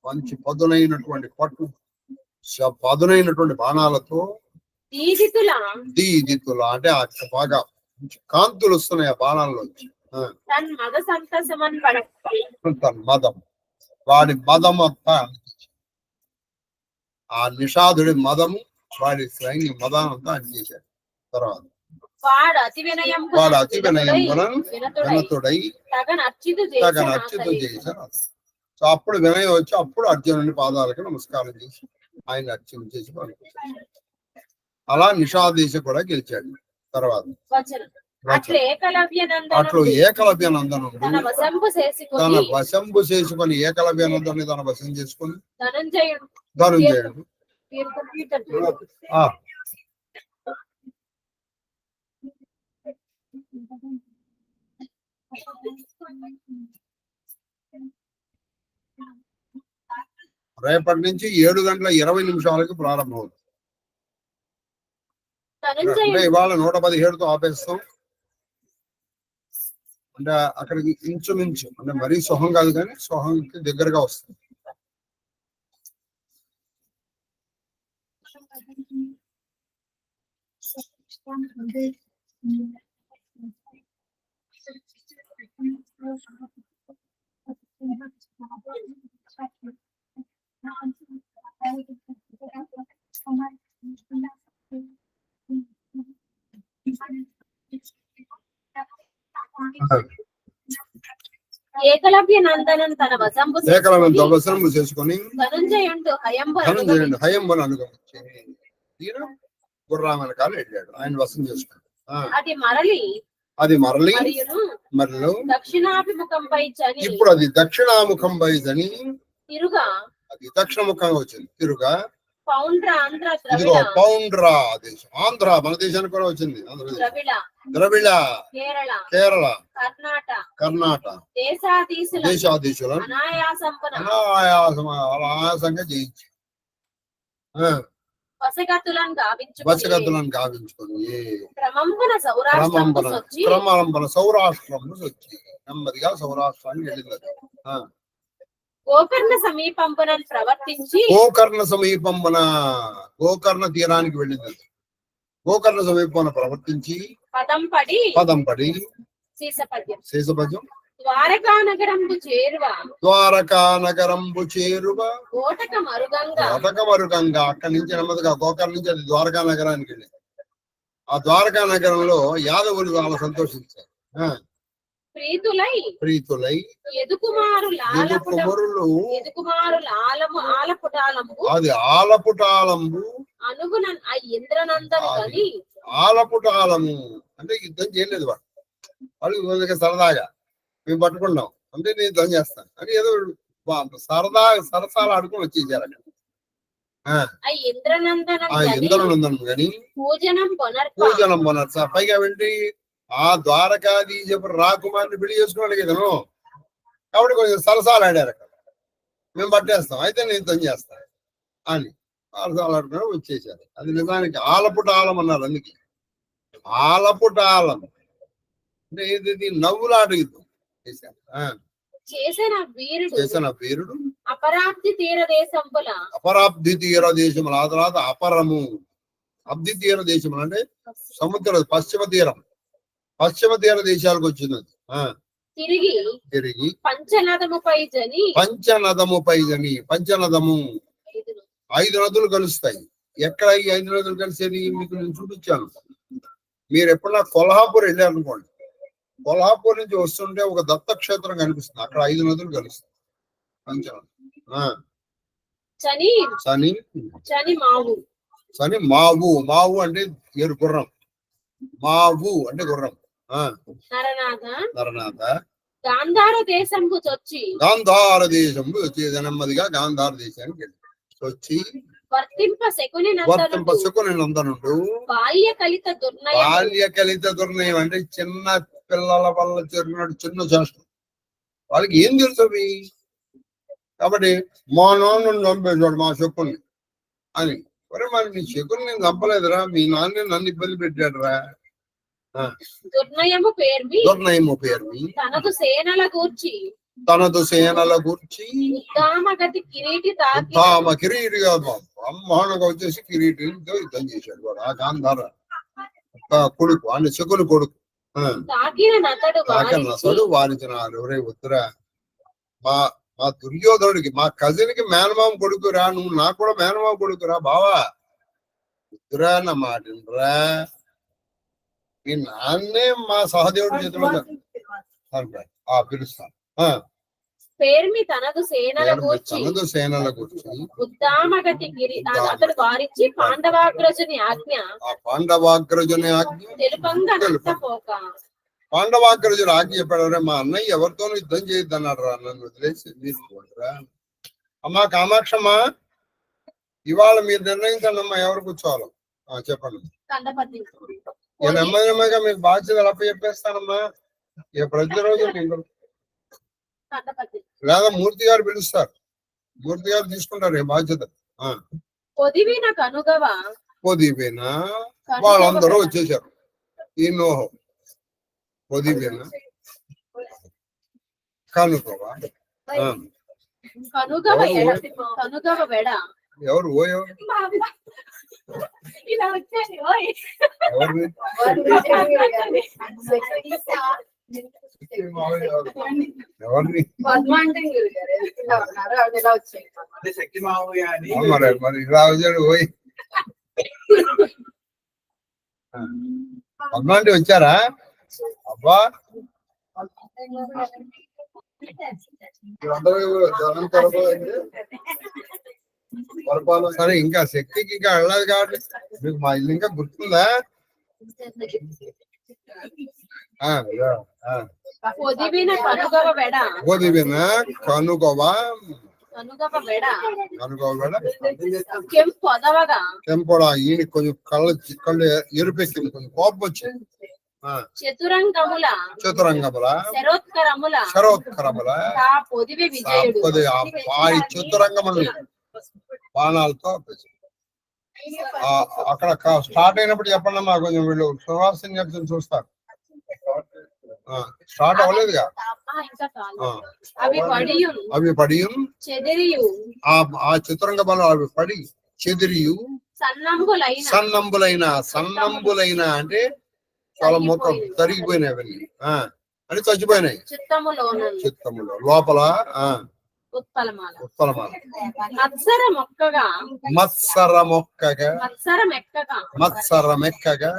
S1: మంచి పదునైనటువంటి పదునైనటువంటి బాణాలతో దీదితుల అంటే బాగా కాంతులు వస్తున్నాయి ఆ బాణాల్లోంచి. తన మదం వాడి మదం అంతా ఆ నిషాదుడి మదము వాడి సైన్య మదానంతా అనిచేశాడు. తర్వాత
S2: వాడు అతి వినయంబున
S1: వాడు అతి వినయంబున
S2: వినతుడై
S1: వినతుడై
S2: తగన అర్చితు
S1: చేశారు. సో అప్పుడు వినయం వచ్చి అప్పుడు అర్జునుని పాదాలకు నమస్కారం చేసి ఆయన అర్చన చేసి పంపించాడు. అలా నిషాదేశ కూడా గెలిచాడు. తర్వాత
S2: అట్లు
S1: ఏకలవ్య నందనుడు తన వశంబు చేసుకొని ఏకలవ్య నందనుని తన వశం చేసుకొని ధనుంజయుడు రేపటి నుంచి 7:20 ప్రారంభమవుతుంది. అంటే ఇవాళ 117తో ఆపేస్తాం. అంటే అక్కడికి ఇంచుమించు అంటే మరీ సొహం కాదు కానీ సొహంకి దగ్గరగా వస్తుంది.
S2: ఏకలవ్య నందనను తన వశంబు
S1: చేసుకొని
S2: ధనుంజయుడు
S1: హయంబును అనుగమించి ఈయన గుర్రామన కాలు వెళ్ళాడు. ఆయన వశం చేసుకున్నాడు. అది మరలి మరియు
S2: దక్షిణాభిముఖంపై
S1: ఇప్పుడు అది దక్షిణాముఖంపై జని
S2: తిరుగా
S1: అది దక్షిణముఖంగా వచ్చింది. తిరుగా
S2: ఇదిగో
S1: పౌండ్రా దేశం, ఆంధ్ర మన దేశానికి కూడా వచ్చింది. ద్రవిడ, కేరళ, కర్ణాటక దేశాధీశులను అనాయాసంగా జయించి వశగతులను గావించుకొని క్రమంబన సౌరాష్ట్రం వచ్చి నెమ్మదిగా సౌరాష్ట్రానికి వెళ్ళింది.
S2: గోకర్ణ సమీపంబున
S1: గోకర్ణ తీరానికి వెళ్ళింది. గోకర్ణ సమీపంలో ప్రవర్తించి పదం పడి శేషపద్యం
S2: ద్వారకా
S1: నగరంబు చేరువ కోటక మరుగంగా అక్కడి నుంచి నెమ్మదిగా గోకర్ణ నుంచి అది ద్వారకా నగరానికి వెళ్ళింది. ఆ ద్వారకా నగరంలో యాదవులు చాలా సంతోషించారు. ప్రీతులై అది ఆలపుటాలంబు ఆలపుటాలము అంటే యుద్ధం చేయలేదు వాళ్ళు సరదాగా మేము పట్టుకున్నాం అంటే నేను యుద్ధం చేస్తాను అని ఏదో సరసాలు ఆడుకుని వచ్చేసారు అక్కడ. ఇంద్రనందనం కానీ పూజనం పొనర్స పైగా వెళ్ళి ఆ ద్వారకాధీశపు రాకుమారిని పెళ్లి చేసుకున్నాడు కదను కాబట్టి కొంచెం సరసాలు ఆడారు అక్కడ. మేము పట్టేస్తాం అయితే నేను యుద్ధం చేస్తాను అని సరసాలు ఆడుకుని వచ్చేసారు. అది నిజానికి ఆలపుటాలం అన్నారు. అందుకే ఆలపుటాలం అంటే ఇది నవ్వులాట యుద్ధం చేసిన వీరుడు అపరాబ్ధి తీర దేశములు ఆ తర్వాత అపరము అబ్ధి తీర దేశములు అంటే సముద్ర పశ్చిమ తీర దేశాలకు వచ్చింది. తిరిగి పంచనదముపై జని పంచనదము 5 నదులు కలుస్తాయి. ఎక్కడ ఈ 5 నదులు కలిసేది మీకు నేను చూపించాను. మీరు ఎప్పుడన్నా కొల్హాపూర్ వెళ్ళారనుకోండి, కొల్హాపూర్ నుంచి వస్తుంటే ఒక దత్తక్షేత్రం కనిపిస్తుంది. అక్కడ 5 నదులు కలుస్తాయి. శని మావు అంటే ఏరు గుర్రం, మావు అంటే గుర్రం. నరనాథ గాంధార దేశంబు వచ్చి నెమ్మదిగా గాంధార దేశానికి వెళ్ళి వచ్చి వర్తింప శకుని నందనుడు బాల్య కలిత దుర్నయం అంటే చిన్న పిల్లల వల్ల జరిగినట్టు చిన్న చేష్టం. వాళ్ళకి ఏం తెలుసు కాబట్టి మా నాన్న చంపేశాడు మా శకుని అని. మరి నీ శకుని నేను చంపలేదురా, మీ నాన్న నన్ను ఇబ్బంది పెట్టాడురా.
S2: దుర్నయము పేర్మి తనదు సేనల గూర్చి కిరీటి కాదు బ్రహ్మాండంగా వచ్చేసి కిరీటితో యుద్ధం చేశాడు వాడు. ఆ గాంధార కొడుకు అంటే శకుని కొడుకు నతడు వారించినారు. ఒరే వద్దురా, మా దుర్యోధనుడికి మా కజిన్ కి మేనమామ కొడుకురా, నువ్వు నాకు కూడా మేనమామ కొడుకురా బావా, వద్దురా నా మాటరా మీ నాన్నే మా సహదేవుడి చేతిలో సరిపోయి పిలుస్తాను.
S4: పేర్మి తనదు సేనల గూర్చి
S2: తనదు సేనల గురించి
S4: ఉద్దామగతి గిరి అతడు వారించి పాండవాగ్రజుని ఆజ్ఞ
S2: ఆ పాండవాగ్రజుని ఆజ్ఞ
S4: తెలుపంగా నష్టపోక
S2: పాండవాగ్రజుడు ఆజ్ఞ చెప్పాడు, మా అన్నయ్య ఎవరితోనూ యుద్ధం చేయొద్దు అన్నాడు రా, నన్ను వదిలేసి తీసుకోండిరా. అమ్మా కామాక్షమ్మా, ఇవాళ మీరు నిర్ణయించండి అమ్మా ఎవరు కూర్చోవాలి. చెప్పండి.
S4: కందపతి
S2: నేను నెమ్మదిగా మీకు బాధ్యతలు అప్ప చెప్పేస్తానమ్మా. ఇక ప్రతిరోజు లేదా మూర్తి గారు పిలుస్తారు, మూర్తి గారు తీసుకుంటారు ఈ బాధ్యత.
S4: పొదివిన కనుగవ
S2: పొదివేనా వాళ్ళందరూ వచ్చేసారు. ఈ నోహం పొదివేనా కనుకోవా
S4: కనుగవ కనుగవ వెడ
S2: ఎవరు
S4: ఇలా వచ్చాను
S2: ఎవరిని ఎవరిని మరి ఇలా వచ్చాడు పోయి పద్మాంటి వచ్చారా? అబ్బా సరే, ఇంకా శక్తికి ఇంకా వెళ్ళదు కాబట్టి మీకు మా ఇల్లు ఇంకా గుర్తుందా?
S4: పొదివిన కనుగవ వెడ
S2: పొదివిన కనుగవ కెంపొడ ఈయన కొంచెం కళ్ళు ఎరుపెక్కింది, కొంచెం కోపం వచ్చింది.
S4: చతురంగముల
S2: శరోత్కరముల
S4: పొదివి విజయుడు
S2: చతురంగములు బాణాలతో అక్కడ స్టార్ట్ అయినప్పుడు చెప్పండి అమ్మా, కొంచెం వీళ్ళు సుహాసిని కొంచెం చూస్తారు. స్టార్ట్ అవ్వలేదుగా. అవి పడి ఆ చతురంగ బలం అవి పడి చెదిరియు సన్నంబులైన అంటే చాలా మొత్తం తరిగిపోయినాయి అవన్నీ అని చచ్చిపోయినాయి. చిత్తములో లోపల ఉత్పలమాల మత్సర మెక్కగా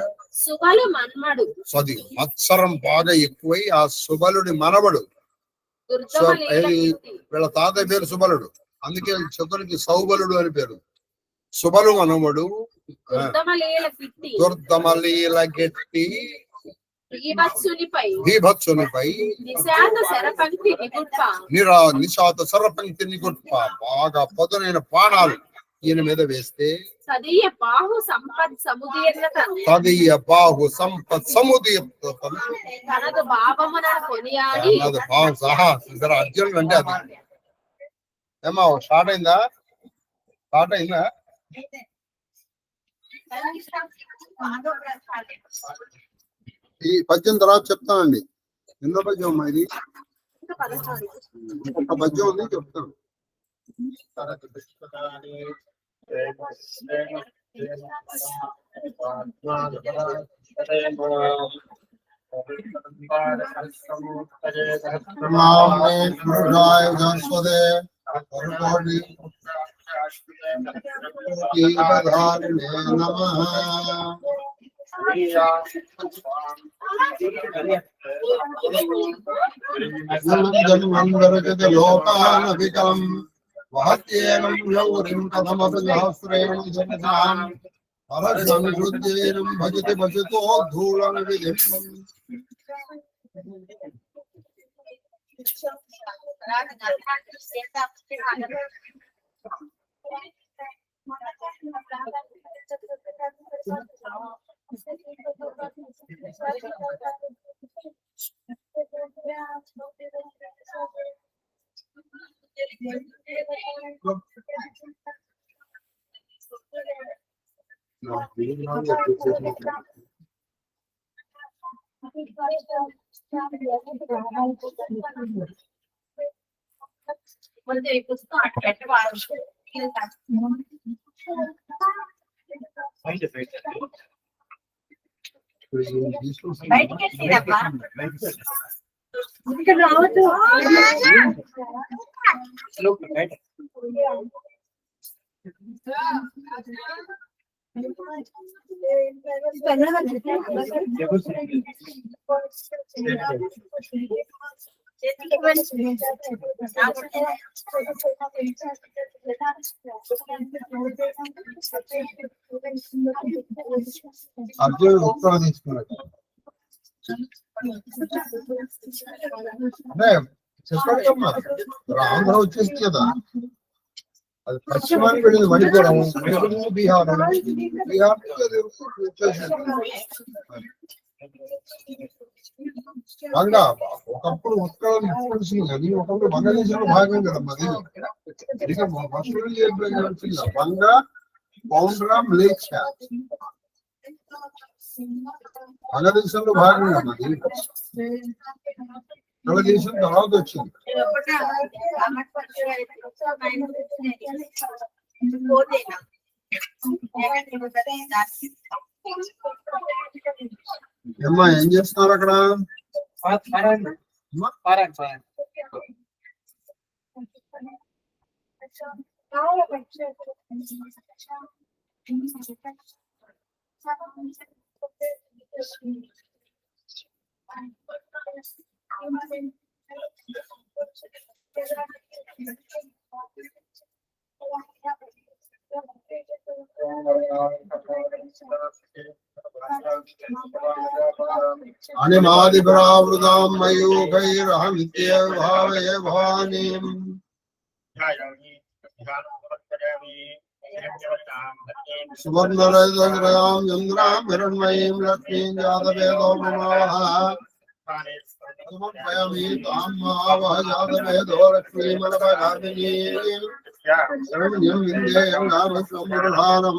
S2: మత్సరం బాగా ఎక్కువై ఆ సుబలుడి మనవడు, వీళ్ళ తాతయ్య పేరు సుబలుడు, అందుకే చతురికి సౌబలుడు అని పేరు. సుబలు మనవడు దుర్దమలీల గట్టి బీభత్సునిపై నిశాత శరపంక్తి నిగుట్ప బాగా పదునైన బాణాలు ఈయన మీద వేస్తే తదీయ బాహు సంపత్ సముదీయ సహా అర్జునుడు అంటే అది. ఏమా స్టార్ట్ అయిందా? ఈ పద్యం తర్వాత చెప్తానండి. ఎన్నో పద్యం అమ్మా ఇది? ఇంకొక పద్యం ఉంది, చెప్తాను. లోకానవికలం వహత్యేనం యౌరిం కథమపి సహస్రేణ జనతాం పరశుద్ధేనం భజతి భజతో ధూళన విధిం.
S1: అర్జునుడు ఉత్తరం తీసుకున్నాడు. అంటే చెప్పండి, ఆంధ్ర వచ్చేసి కదా, అది పశ్చిమానికి వెళ్ళింది మణిపురం, మణిపురం బీహార్, బీహార్ అది వచ్చేసింది. వంగ ఒకప్పుడు ఉత్కళం తెలిసింది కానీ ఒకప్పుడు బంగ్లాదేశంలో భాగం కదా మరి. వంగ పౌండ్రా మలేషియా బంగ్లాదేశంలో భాగం కదా మరి. బంగ్లాదేశం తర్వాత వచ్చింది. అమ్మా ఏం చేస్తున్నారు అక్కడ? అనిమాదిపరావృతాం మయూఖైరహమిత్యేవ భావే భవానీం సువర్ణరజతాం చంద్రాం హిరణ్మయీం లక్ష్మీం జాతవేదో మమావహ సమర్పయామి తాం మావహ జాతవేదో లక్ష్మీమనపగామినీం శరణ్యం విందేయం గామస్వమృధానం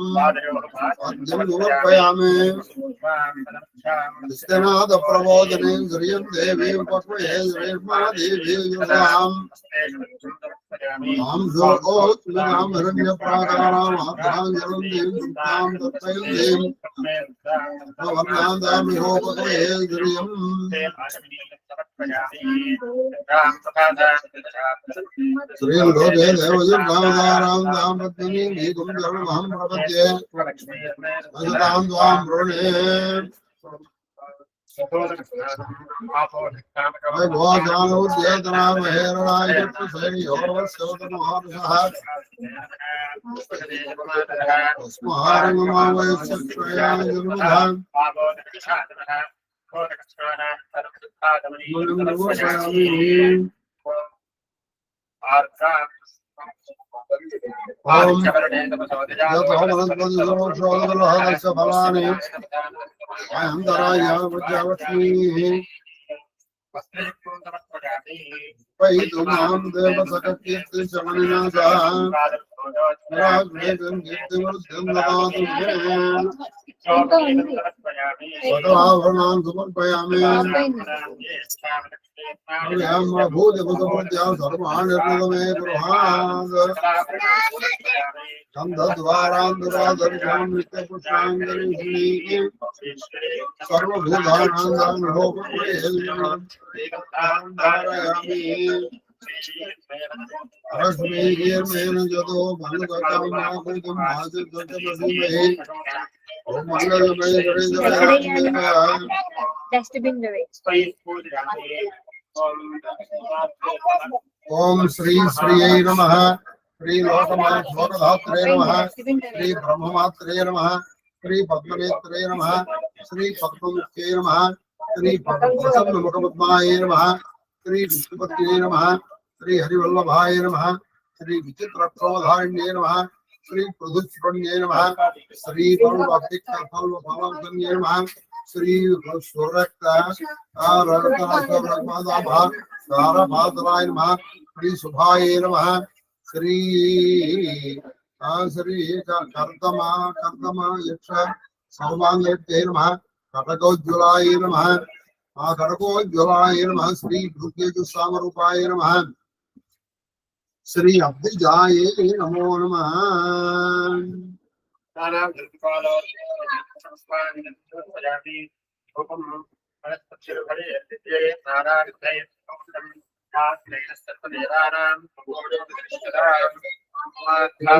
S1: పద్యం సమర్పయామి విశ్వనాథ ప్రబోధనీం శ్రీయం దేవీం పక్వయే శ్రీర్మాదేవీ యుధాం మాం శోకోత్మినాం హిరణ్యప్రాకారాం ఆభ్రాంజలందీం సుప్తాం దత్తయందీం వర్ణాందామిహో పక్వయే శ్రీయం శ్రీం లోకే దేవజుర్గావతారాం తాం పద్మినీం గీతం జర్మహం ప్రపద్యే అజతాం త్వాం వృణే సమర్పయామి ఓం శ్రీ శ్రీయై నమః. శ్రీ లోకధాత్రే నమః. శ్రీ బ్రహ్మమాత్రే నమః. శ్రీ పద్మనేత్రే నమః. శ్రీ పద్మముఖ్యై నమః. శ్రీ ప్రసన్నముఖపద్మాయ నమః. శ్రీ విష్ణుపత్యై నమః. శ్రీ హరివల్లభాయ నమః. శ్రీ విచిత్రక్రోధారణ్యై నమః. శ్రీ పృథుస్ఫుణ్యై నమః. శ్రీ పౌర్వక్తికల్పల్వఫలంకన్యై నమః. శ్రీ సురక్త రక్తారాయ నమః. శ్రీ శుభాయ నమః. శ్రీ శ్రీ కర్దమ యక్ష సౌమాంగై నమః. కటకోజ్వలాయ నమః. కటకోజ్వలాయ నమః. శ్రీ భృత్యజుస్సామరూపాయ నమః. శ్రీ అబ్దిజాయ నమో నమః.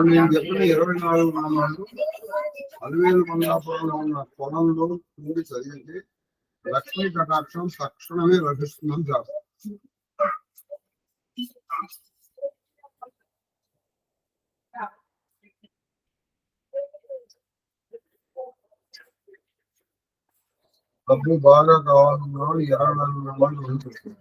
S1: నేను చెప్పిన 24 నామాలు అలివేలు మంగాపురంలో ఉన్న పొలంలో నుండి చదివితే లక్ష్మీ కటాక్షం తక్షణమే లభిస్తుందని చెప్తారు. డబ్బు బాగా కావాలన్నా 24 నామాలు ఉంటుంది.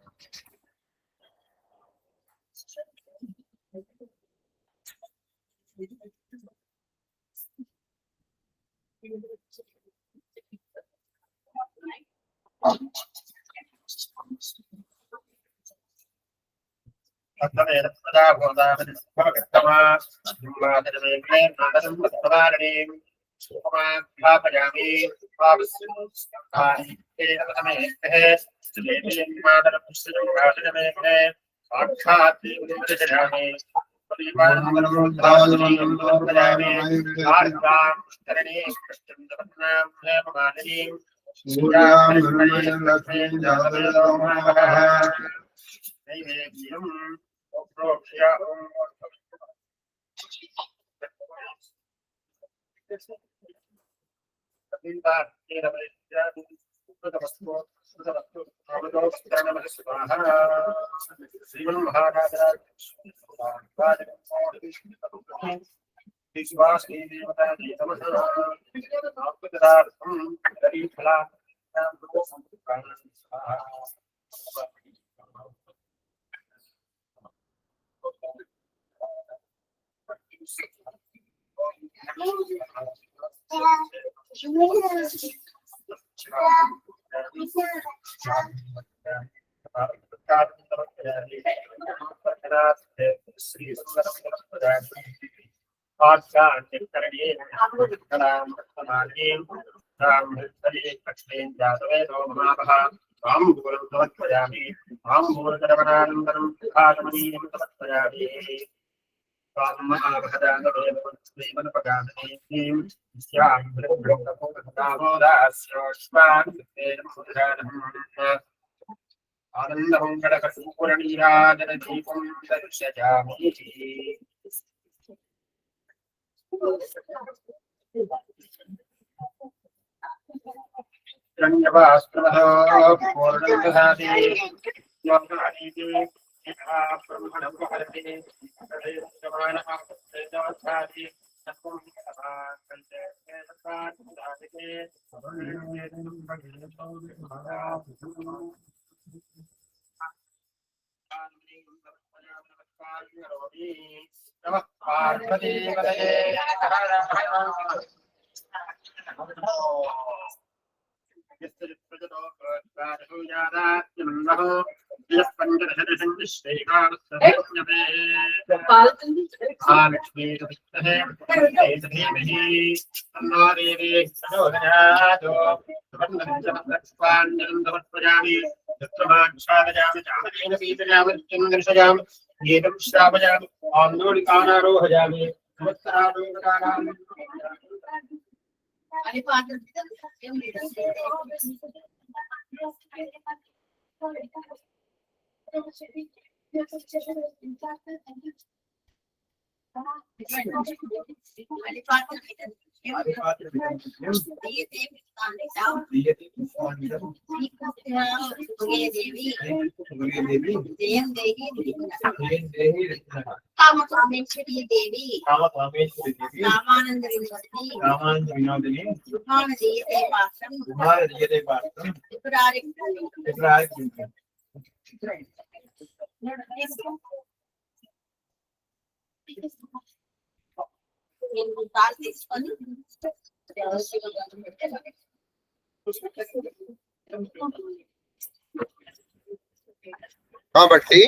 S1: కాబట్టి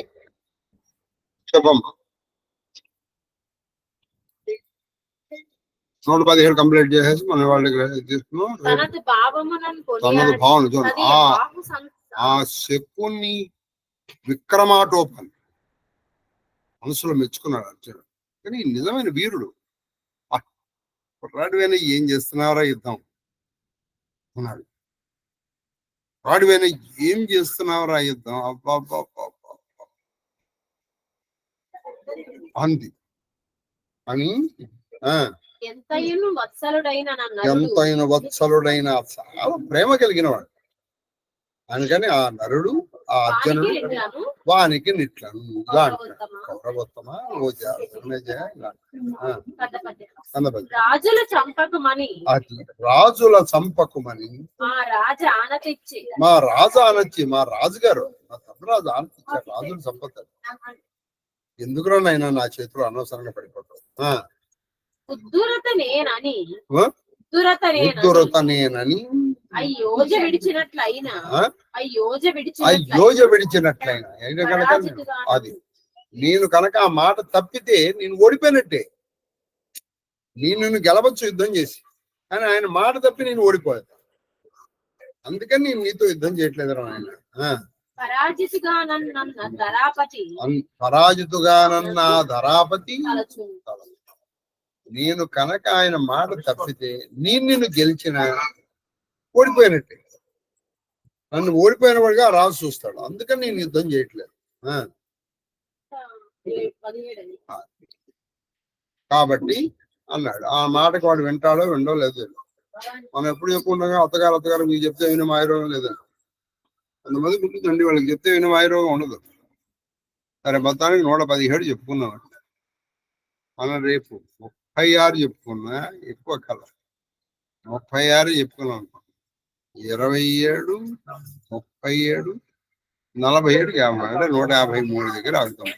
S1: శుభం 117 కంప్లీట్ చేసేసి మన వాళ్ళకి తీసుకున్నాం.
S4: తనది భావమునను
S1: తనది భావన చూడండి.
S4: అది బాహు
S1: ఆ శకుని విక్రమాటోపన్ మనసులో మెచ్చుకున్నాడు అర్జునుడు. కానీ నిజమైన వీరుడు రాడువైన ఏం చేస్తున్నారా యుద్ధం అన్నాడు. రాడువైన ఏం చేస్తున్నారా యుద్ధం అబ్బా అంది.
S2: అని
S4: ఎంతైనా వత్సలుడైన నరుడు
S2: ఎంతైన వత్సలుడైన చాలా ప్రేమ కలిగిన వాడు. అందుకని ఆ నరుడు ఆ అర్జునుడు వానికి నిట్లను ఇలా అంటాడు. కౌరవోత్తమ ఓ
S4: రాజుల చంపకమని
S2: రాజుల చంపకమని
S4: మా రాజు ఆనతిచ్చి
S2: మా రాజు అనొచ్చి మా రాజుగారు మా తమ్మురాజు ఆనతిచ్చారు. రాజులు చంపుతారు. ఎందుకురా నాయన నా చేతిలో అనవసరంగా పడిపోతావు.
S4: ఉద్ధురత నేనని
S2: అయ్యోజ
S4: విడిచినట్లయినా
S2: అది నేను కనుక ఆ మాట తప్పితే నేను ఓడిపోయినట్టే. నిన్ను గెలవచ్చు యుద్ధం చేసి, కానీ ఆయన మాట తప్పి నేను ఓడిపోయాను. అందుకని నేను నీతో యుద్ధం చేయట్లేదు ఆయన. పరాజితుగానన్న ధరాపతి నేను కనుక ఆయన మాట తప్పితే నిన్ను గెలిచిన ఓడిపోయినట్టే. నన్ను ఓడిపోయిన వాడిగా రాజు చూస్తాడు. అందుకని నేను యుద్ధం చేయట్లేదు. కాబట్టి అన్నాడు. ఆ మాటకు వాడు వింటాడో విండో లేదు. మనం ఎప్పుడు చెప్పుకుంటాగా అత్తగారు మీకు చెప్తే విని మాయరోగం లేదని. కొంతమంది గుర్తుందండి, వాళ్ళకి చెప్తే విని మాయరోగం ఉండదు. సరే మొత్తానికి 117 చెప్పుకున్నాం. మనం రేపు 36 చెప్పుకున్నా, ఎక్కువ కల 36 చెప్పుకున్నాం. 27, 37, 47, 50 అంటే 153 దగ్గర ఆగుతాం.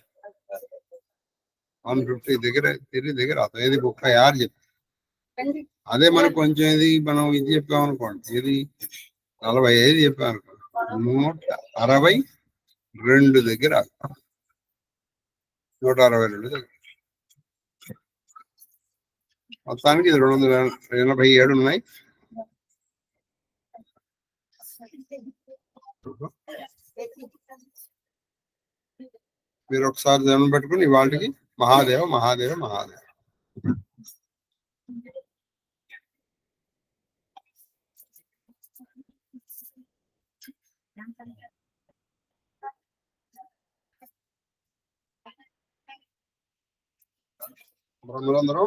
S2: 150 దగ్గర అవుతాం. ఇది 36 చెప్పి అదే మనకు కొంచెం ఇది మనం ఇది చెప్పామనుకోండి, ఇది 45 చెప్పామనుకోండి, 162 దగ్గర ఆగుతాం. 162 దగ్గర మొత్తానికి ఇది 287 ఉన్నాయి. మీరు ఒకసారి జనం పెట్టుకుని వాళ్ళకి మహాదేవ మహాదేవ మహాదేవ. బ్రహ్మలందరూ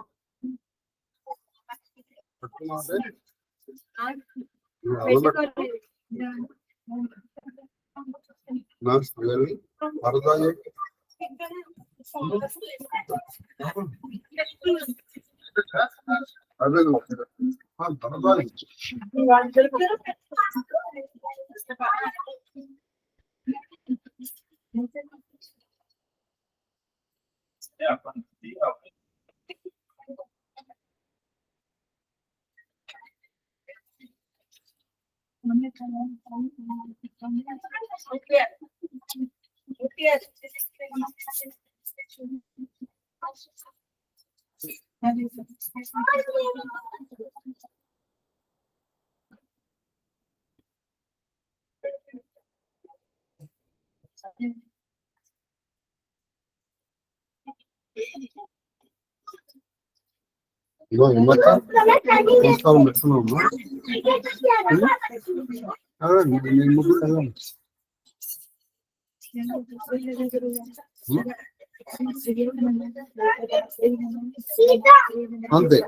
S2: అంతే.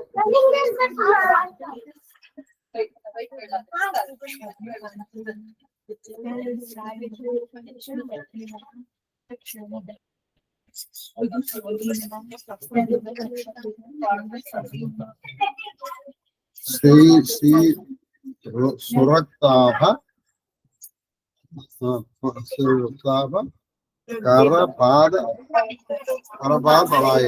S2: సురక్తాభ కరపాదలాయ.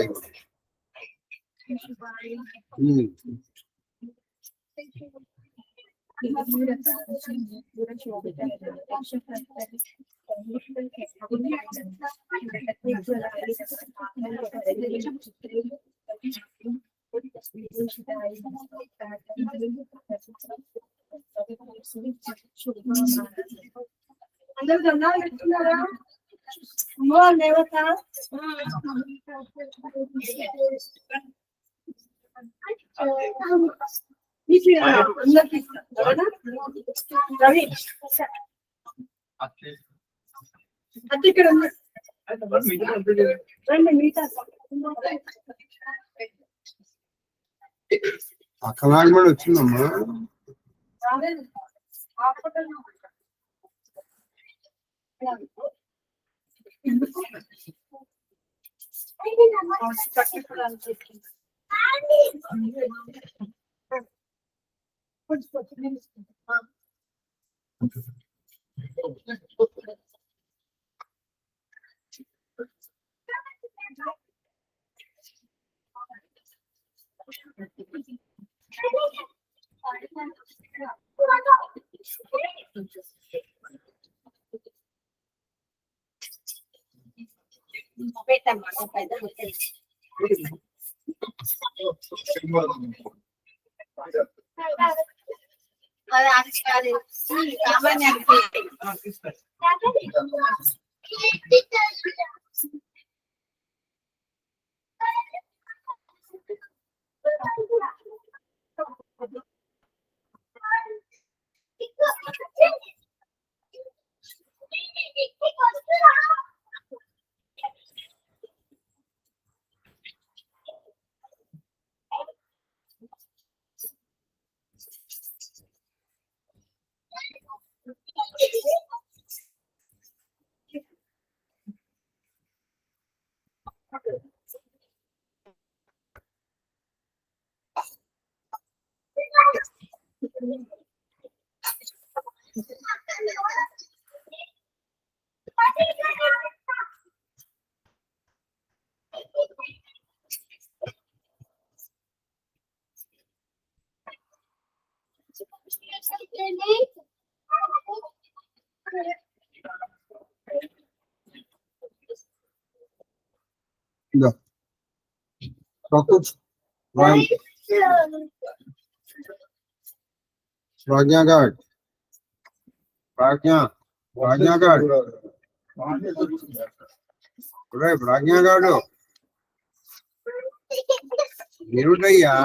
S3: అందరూ దండాలు పెట్టుకున్నారా? దేవత అందరికి రవి అతి ఇక్కడ రండి మీట
S1: అక్కలాగమని వచ్చిందమ్మా.
S3: రాలేదు. హాస్పిటల్లో పెట్టమ్మా పెద్ద అది సామాన్యానికి
S1: ప్రజ్ఞాగాడ్ ప్రజ్ఞాగాడ్ ప్రజ్ఞాగాడు ఏమిటయ్యా?